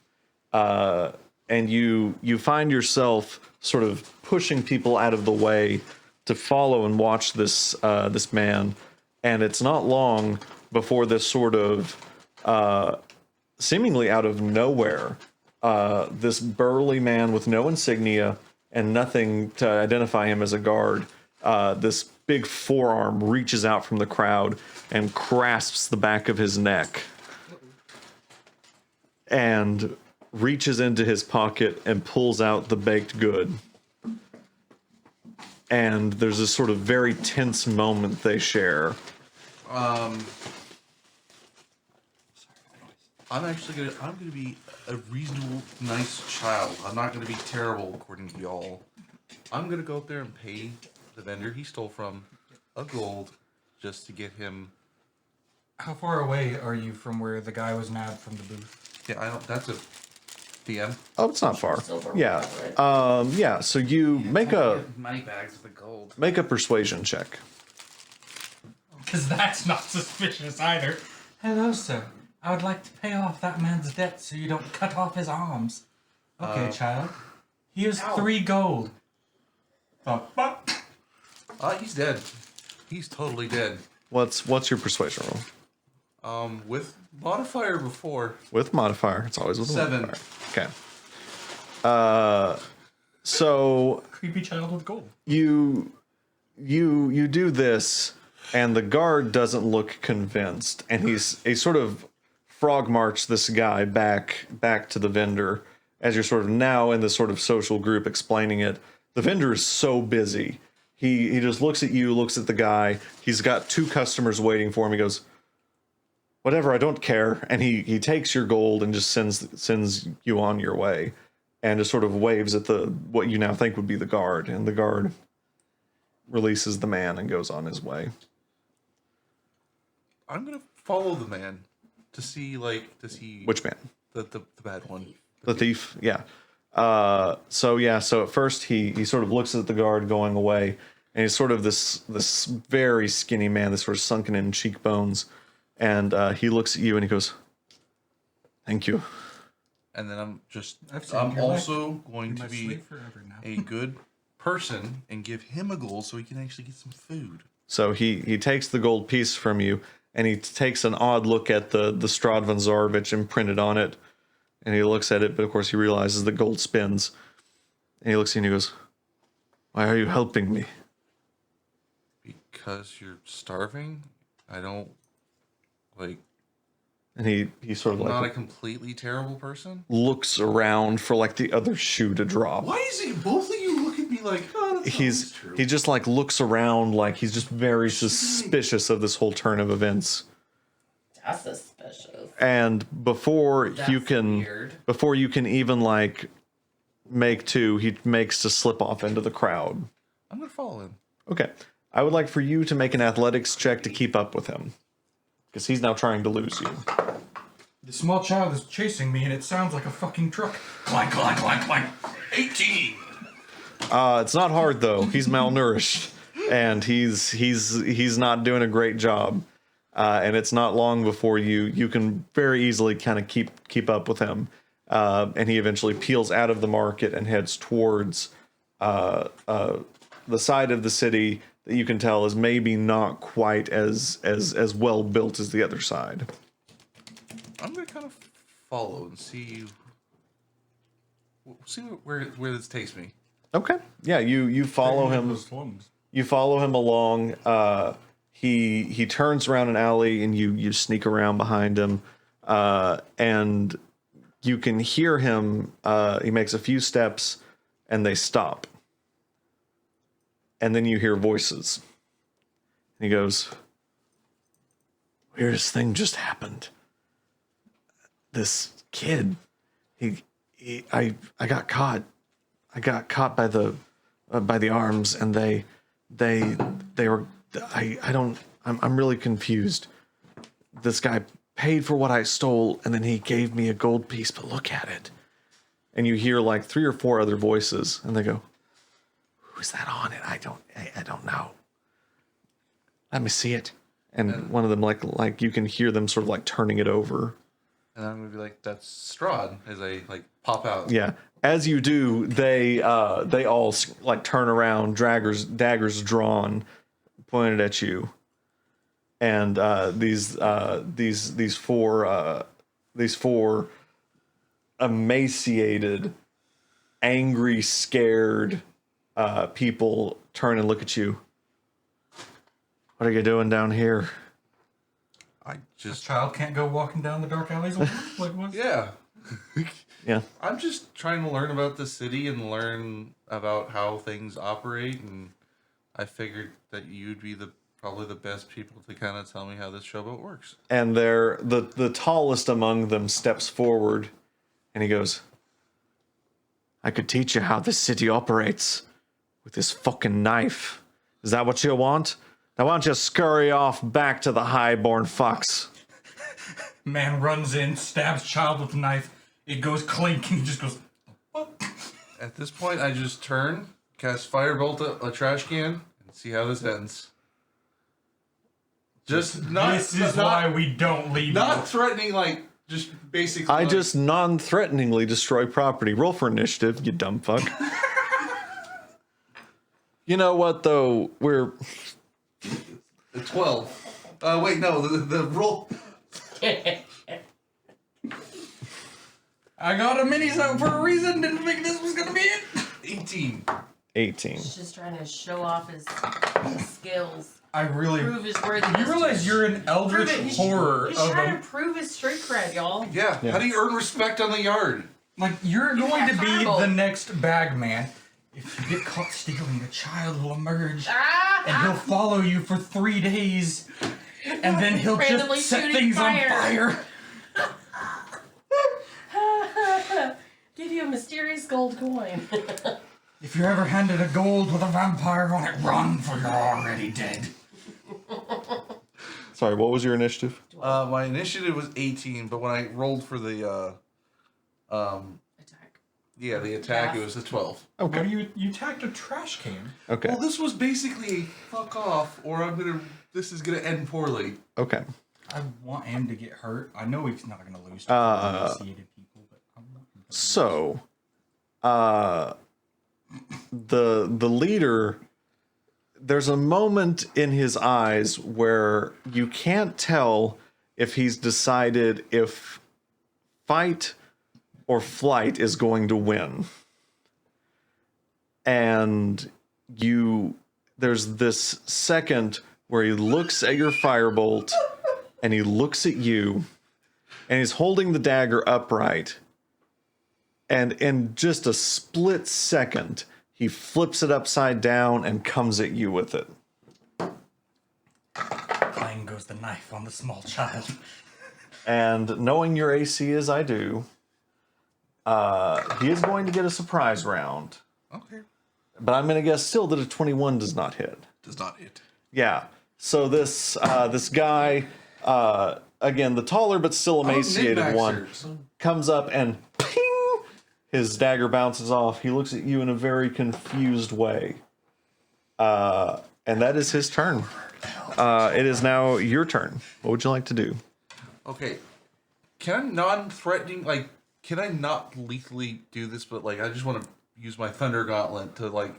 And you find yourself sort of pushing people out of the way to follow and watch this man. And it's not long before this sort of seemingly out of nowhere, this burly man with no insignia and nothing to identify him as a guard, this big forearm reaches out from the crowd and grasps the back of his neck and reaches into his pocket and pulls out the baked good. And there's this sort of very tense moment they share. I'm gonna be a reasonable, nice child. I'm not gonna be terrible according to y'all. I'm gonna go up there and pay the vendor he stole from a gold just to get him. How far away are you from where the guy was nabbed from the booth? Yeah, I don't. That's a DM. Oh, it's not far. Silver Yeah. wallet. Yeah, so you make a Money bags with the gold. persuasion check. Because that's not suspicious either. Hello, sir. I would like to pay off that man's debt so you don't cut off his arms. Okay, child. Here's 3 gold. Fuck. He's dead. He's totally dead. What's your persuasion roll? With modifier before. With modifier. It's always with a 7. modifier. Okay. So Creepy child with gold. you do this, and the guard doesn't look convinced, and he sort of frog marched this guy back to the vendor as you're sort of now in this sort of social group explaining it, the vendor is so busy. He just looks at you, looks at the guy. He's got 2 customers waiting for him. He goes, whatever, I don't care. And he takes your gold and just sends you on your way, and just sort of waves at the what you now think would be the guard. And the guard releases the man and goes on his way. I'm gonna follow the man to see, like, does he Which man? the bad one? The thief, yeah. So at first he sort of looks at the guard going away, and he's sort of this very skinny man, this sort of sunken in cheekbones, and he looks at you and he goes, "Thank you." And then I'm seen your also going You to might be sleep forever now. a good person and give him a gold so he can actually get some food. So he takes the gold piece from you, and he takes an odd look at the Strad von Zarovich imprinted on it, and he looks at it, but of course he realizes the gold spins, and he looks at you and he goes, "Why are you helping me?" Because you're starving. I don't like. And he sort of I'm not a like completely terrible person. looks around for like the other shoe to drop. Why is it both of you look at me like, oh, that's He's true. he just like looks around like he's just very suspicious of this whole turn of events. That's suspicious. And before That's you can weird. before you can even like make 2, he makes to slip off into the crowd. I'm gonna follow him. Okay. I would like for you to make an athletics check to keep up with him, because he's now trying to lose you. The small child is chasing me, and it sounds like a fucking truck. Clank, clank, clank, clank. 18. It's not hard though. He's malnourished, and he's not doing a great job. And it's not long before you can very easily kind of keep up with him. And he eventually peels out of the market and heads towards the side of the city that you can tell is maybe not quite as well built as the other side. I'm gonna kind of follow and see where this takes me. Okay. Yeah, you follow him. Those slums. You follow him along. He turns around an alley, and you sneak around behind him, and you can hear him. He makes a few steps, and they stop. And then you hear voices. He goes, "Weirdest thing just happened. This kid, I got caught. I got caught by the arms, and they were. I'm really confused. This guy paid for what I stole, and then he gave me a gold piece. But look at it." And you hear like 3 or 4 other voices, and they go, "Who's that on it? I don't know. Let me see it." And one of them like you can hear them sort of like turning it over. And I'm gonna be like, "That's Strahd," as I like pop out. Yeah. As you do, they all like turn around, daggers drawn, pointed at you, and these 4 emaciated, angry, scared people turn and look at you. "What are you doing down here?" I This just child can't go walking down the dark alleys alone? Like what? yeah. Yeah. I'm just trying to learn about the city and learn about how things operate, and I figured that you'd be probably the best people to kind of tell me how this showboat works. And the tallest among them steps forward, and he goes, "I could teach you how this city operates with this fucking knife. Is that what you want? Now why don't you scurry off back to the highborn fox?" Man runs in, stabs child with a knife. It goes clink, and he just goes. At this point, I just turn, cast Firebolt at a trash can, and see how this ends. Just not. This is why we don't leave. Not threatening, like just basically. I like, just non-threateningly destroy property. Roll for initiative, you dumb fuck. You know what, though? We're... 12. Wait, no, the roll. I got a minis out for a reason. Didn't think this was gonna be it. 18. 18. He's just trying to show off his skills. I really. Prove his worthiness. You realize you're an eldritch Prove it. horror He's of trying a. to prove his street cred, y'all. Yeah. Yeah. How do you earn respect on the yard? Like, you're going to be terrible. the next bag man. If you get caught stealing, a child will emerge, and he'll follow you for 3 days, and then he'll Randomly just set shooting things fire. on fire. Give you a mysterious gold coin. If you're ever handed a gold with a vampire on it, run, for you're already dead. Sorry, what was your initiative? My initiative was 18, but when I rolled for the Attack. the attack, Yeah. it was a 12. Okay. Well, you attacked a trash can. Okay. Well, this was basically a fuck off, or this is gonna end poorly. Okay. I want him to get hurt. I know he's not going to lose to emaciated people, but I want him to So, the leader, there's a moment in his eyes where you can't tell if he's decided if fight or flight is going to win. And there's this second where he looks at your firebolt and he looks at you and he's holding the dagger upright. And in just a split second, he flips it upside down and comes at you with it. Clang goes the knife on the small child. And knowing your AC as I do, he is going to get a surprise round. Okay. But I'm going to guess still that a 21 does not hit. Does not hit. Yeah. So this guy, again, the taller but still emaciated one, comes up and ping! His dagger bounces off. He looks at you in a very confused way. And that is his turn. It is now your turn. What would you like to do? Okay. Can I non-threatening, like, can I not lethally do this, but, like, I just want to use my Thunder Gauntlet to, like,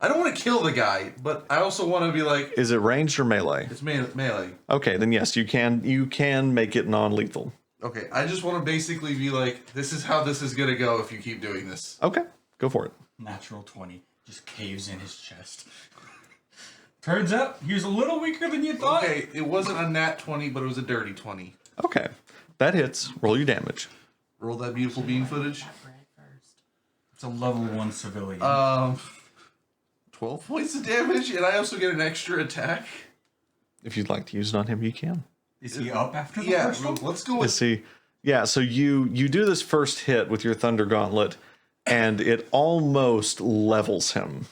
I don't want to kill the guy, but I also want to be like, Is it ranged or melee? it's melee. Okay, then yes, you can make it non-lethal. Okay, I just want to basically be like, this is how this is going to go if you keep doing this. Okay, go for it. Natural 20 just caves in his chest. Turns out he was a little weaker than you thought. Okay, it wasn't a nat 20, but it was a dirty 20. Okay, that hits. Roll your damage. Roll that beautiful bean footage. Bread first. It's a level 1 civilian. 12 points of damage, and I also get an extra attack. If you'd like to use it on him, you can. Is he up after the Yeah, first one? let's go with... See, yeah. So you do this first hit with your Thunder Gauntlet, and it almost levels him.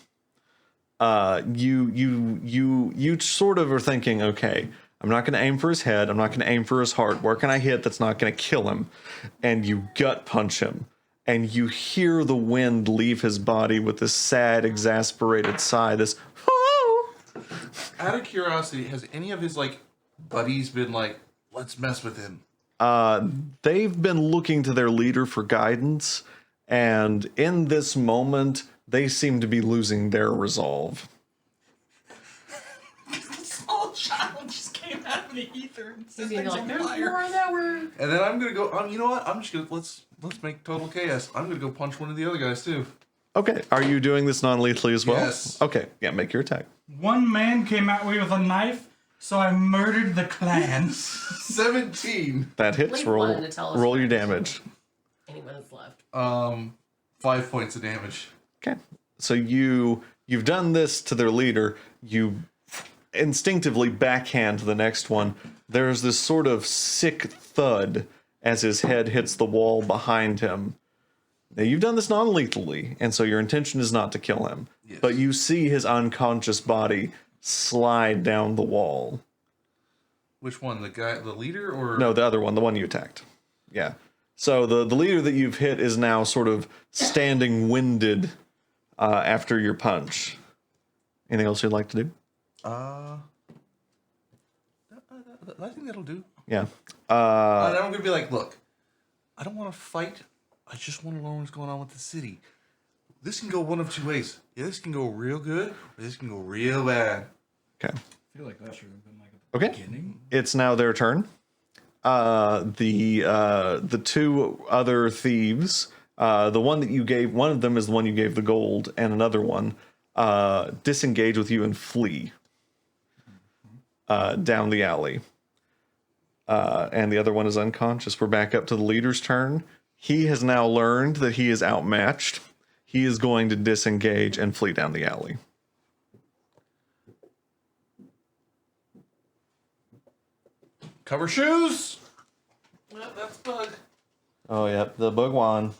You sort of are thinking, okay, I'm not going to aim for his head. I'm not going to aim for his heart. Where can I hit that's not going to kill him? And you gut punch him, and you hear the wind leave his body with this sad, exasperated sigh. This. Out of curiosity, has any of his, like, buddies been like, let's mess with him? They've been looking to their leader for guidance, and in this moment, they seem to be losing their resolve. Small child just came out of the ether and set He's gonna be things like, on there's fire. more that were. And then I'm gonna go. You know what? I'm just gonna let's make total chaos. I'm gonna go punch one of the other guys too. Okay, are you doing this non-lethally as well? Yes. Okay, yeah, make your attack. One man came at me with a knife, so I murdered the clan. 17. That hits. Leave Roll one to tell us roll what your it is. damage. Anyone that's left. 5 points of damage. Okay, so you've done this to their leader. You instinctively backhand the next one. There's this sort of sick thud as his head hits the wall behind him. Now, you've done this non-lethally, and so your intention is not to kill him. Yes. But you see his unconscious body slide down the wall. Which one? The guy, the leader, or No, the other one, the one you attacked. Yeah. So the leader that you've hit is now sort of standing winded after your punch. Anything else you'd like to do? I think that'll do. Yeah. And I'm gonna be like, look, I don't want to fight. I just want to learn what's going on with the city. This can go one of two ways. Yeah, this can go real good, or this can go real bad. Okay. I feel like that should have been like Okay. beginning. It's now their turn. The two other thieves, the one that you gave, one of them is the one you gave the gold, and another one disengage with you and flee down the alley. And the other one is unconscious. We're back up to the leader's turn. He has now learned that he is outmatched. He is going to disengage and flee down the alley. Cover shoes. Well, that's bug. Oh, yep, the Bugwan.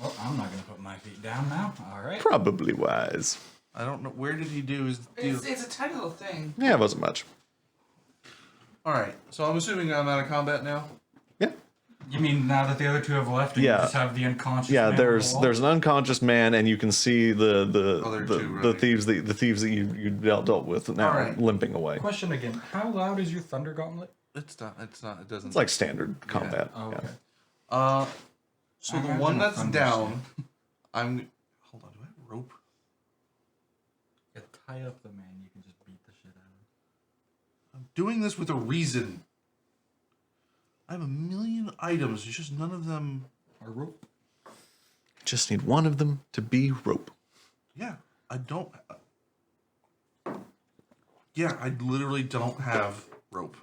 Well, I'm not gonna put my feet down now. All right. Probably wise. I don't know. Where did he do his deal? It's a tiny little thing. Yeah, it wasn't much. All right. So I'm assuming I'm out of combat now. Yeah. You mean now that the other two have left, and Yeah. you just have the unconscious? Yeah, man on the there's wall? an unconscious man, and you can see the Other the, two the running. thieves that you dealt with now Alright. limping away. Question again. How loud is your thunder gauntlet? It's not. It's not. It doesn't. It's like standard combat. Oh, yeah. okay. So I the imagine one a that's thunder down. I'm. Hold on. Do I have rope? Yeah, tie up the man. You can just beat the shit out of him. I'm doing this with a reason. I have a million items. It's just none of them. Or rope. Just need one of them to be rope. Yeah, I don't. Yeah, I literally don't have rope.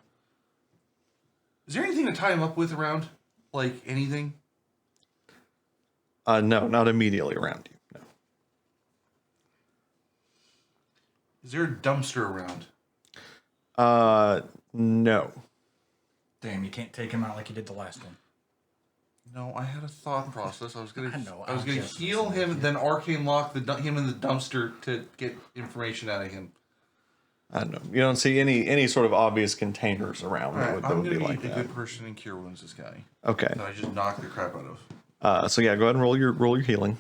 Is there anything to tie him up with around? Like anything? No, not immediately around you. No. Is there a dumpster around? No. Damn, you can't take him out like you did the last one. No, I had a thought process. I was gonna. I know, I was I'm gonna just heal listening to him, then arcane lock him in the dumpster to get information out of him. I don't know. You don't see any sort of obvious containers around that would, that I'm would be gonna like be a that. good person and cure wounds. This guy Okay. that I just knocked the crap out of. So yeah, go ahead and roll your healing.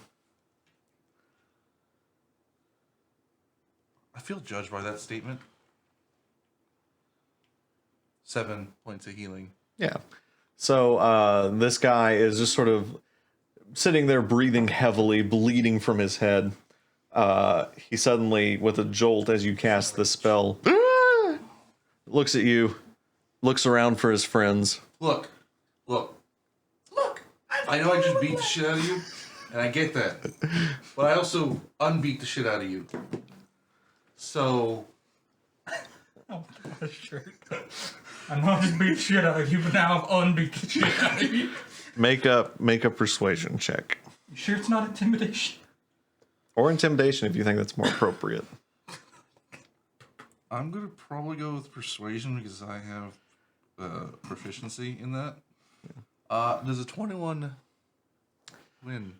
I feel judged by that statement. 7 points of healing. Yeah. So this guy is just sort of sitting there breathing heavily, bleeding from his head. He suddenly, with a jolt as you cast the spell, looks at you, looks around for his friends. Look. I know I just beat the shit out of you, and I get that. But I also unbeat the shit out of you. So, Oh, what a shirt. I know I just beat the shit out of you, but now I've unbeat the shit out of you. Make a persuasion check. You sure it's not intimidation? Or intimidation if you think that's more appropriate. I'm going to probably go with persuasion because I have proficiency in that. Does a 21 win?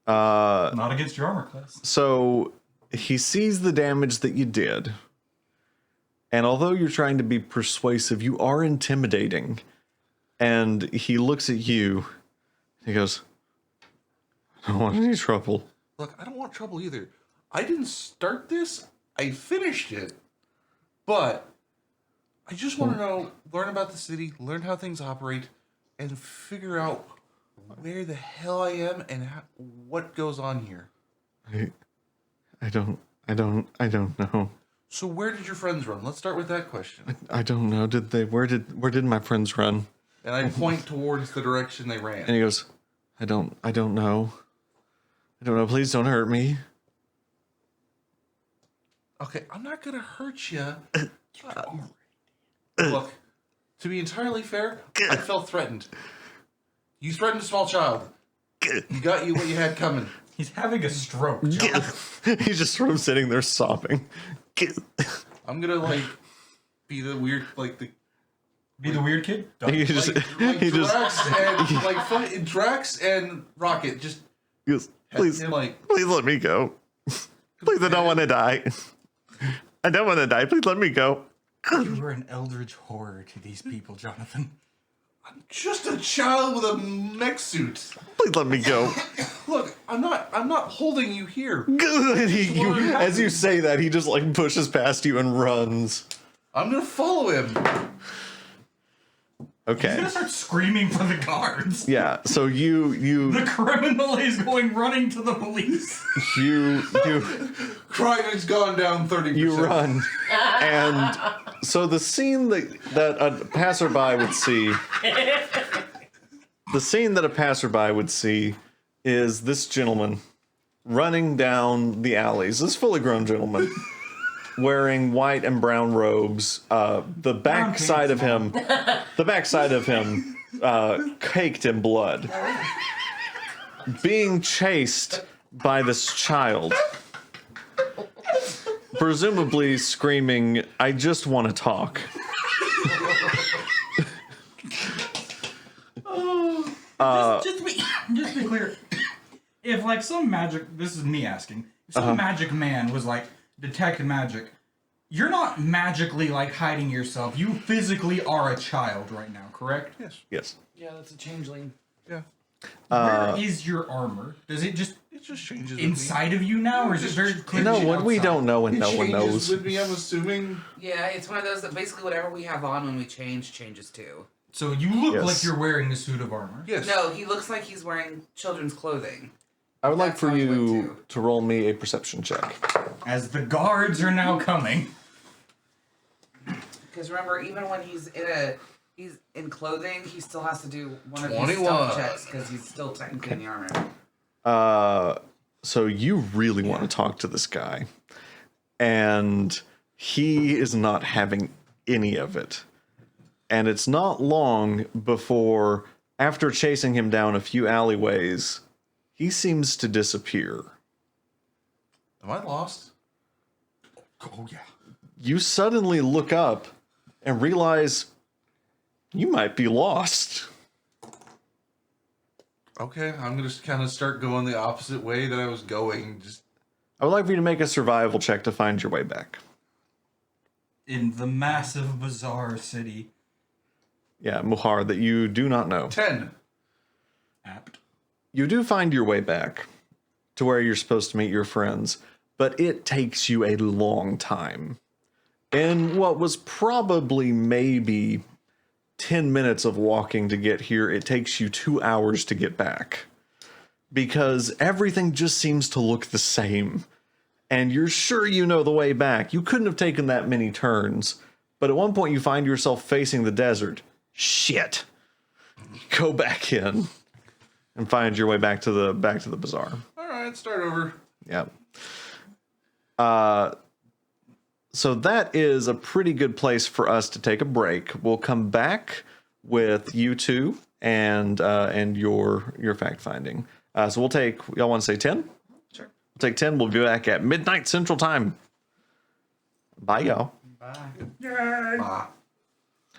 Not against your armor class. So he sees the damage that you did. And although you're trying to be persuasive, you are intimidating. And he looks at you. He goes, I don't want any trouble. Look, I don't want trouble either. I didn't start this. I finished it. But I just want to know, learn about the city, learn how things operate, and figure out where the hell I am and what goes on here. I don't know. So where did your friends run? Let's start with that question. I don't know. Where did my friends run? And I point towards the direction they ran. And he goes, I don't know. I don't know. Please don't hurt me. Okay, I'm not gonna hurt you. Look, to be entirely fair, I felt threatened. You threatened a small child. You got you what you had coming. He's having a stroke, John. He's just sort of sitting there sobbing. I'm gonna be the weird the Be the weird kid? Done. He just he Drax just and Drax and Rocket just he goes, please him please let me go. Please, I don't want to die. I don't want to die. Please let me go. You were an eldritch horror to these people, Jonathan. just a child with a mech suit. Please let me go. Look, I'm not holding you here. And as you say that, he just pushes past you and runs. I'm gonna follow him. He's Okay. gonna start screaming for the guards. Yeah. So you The criminal is running to the police. Crime has gone down 30%. you run, and so the scene that a passerby would see, is this gentleman running down the alleys. This fully grown gentleman wearing white and brown robes. The back side of him caked in blood, being chased by this child, presumably screaming, "I just want to talk." Just to be clear, if like some magic, this is me asking, if some magic man was like detect magic, you're not magically like hiding yourself. You physically are a child right now, correct? Yes. Yes. Yeah, that's a changeling. Yeah. Where is your armor? Does it just It just changes. with me. inside of you now, or is it very clear? No to one. We outside? don't know, and It no one changes knows. with me. I'm assuming. Yeah, it's one of those that basically whatever we have on when we change changes too. So you look Yes. like you're wearing a suit of armor. Yes. No, he looks like he's wearing children's clothing. I would like That's for how he went you too. to roll me a perception check. As the guards are now coming. Because remember, even when he's in clothing, he still has to do one of these 21. stealth checks because he's still technically in the armor. So you really want to talk to this guy, and he is not having any of it. And it's not long before, after chasing him down a few alleyways, he seems to disappear. Am I lost? Oh yeah. You suddenly look up and realize you might be lost. Okay, I'm gonna kind of start going the opposite way that I was going. Just I would like for you to make a survival check to find your way back. In the massive bizarre city. Yeah, Muhar, that you do not know. 10. Apt. You do find your way back to where you're supposed to meet your friends, but it takes you a long time. In what was probably maybe 10 minutes of walking to get here, it takes you 2 hours to get back. Because everything just seems to look the same. And you're sure you know the way back. You couldn't have taken that many turns. But at one point you find yourself facing the desert. Shit. Go back in and find your way back to the bazaar. All right, start over. Yep. So that is a pretty good place for us to take a break. We'll come back with you two and your fact finding. So we'll take. Y'all want to say 10? Sure. We'll take 10. We'll be back at midnight Central Time. Bye, y'all. Bye. Bye.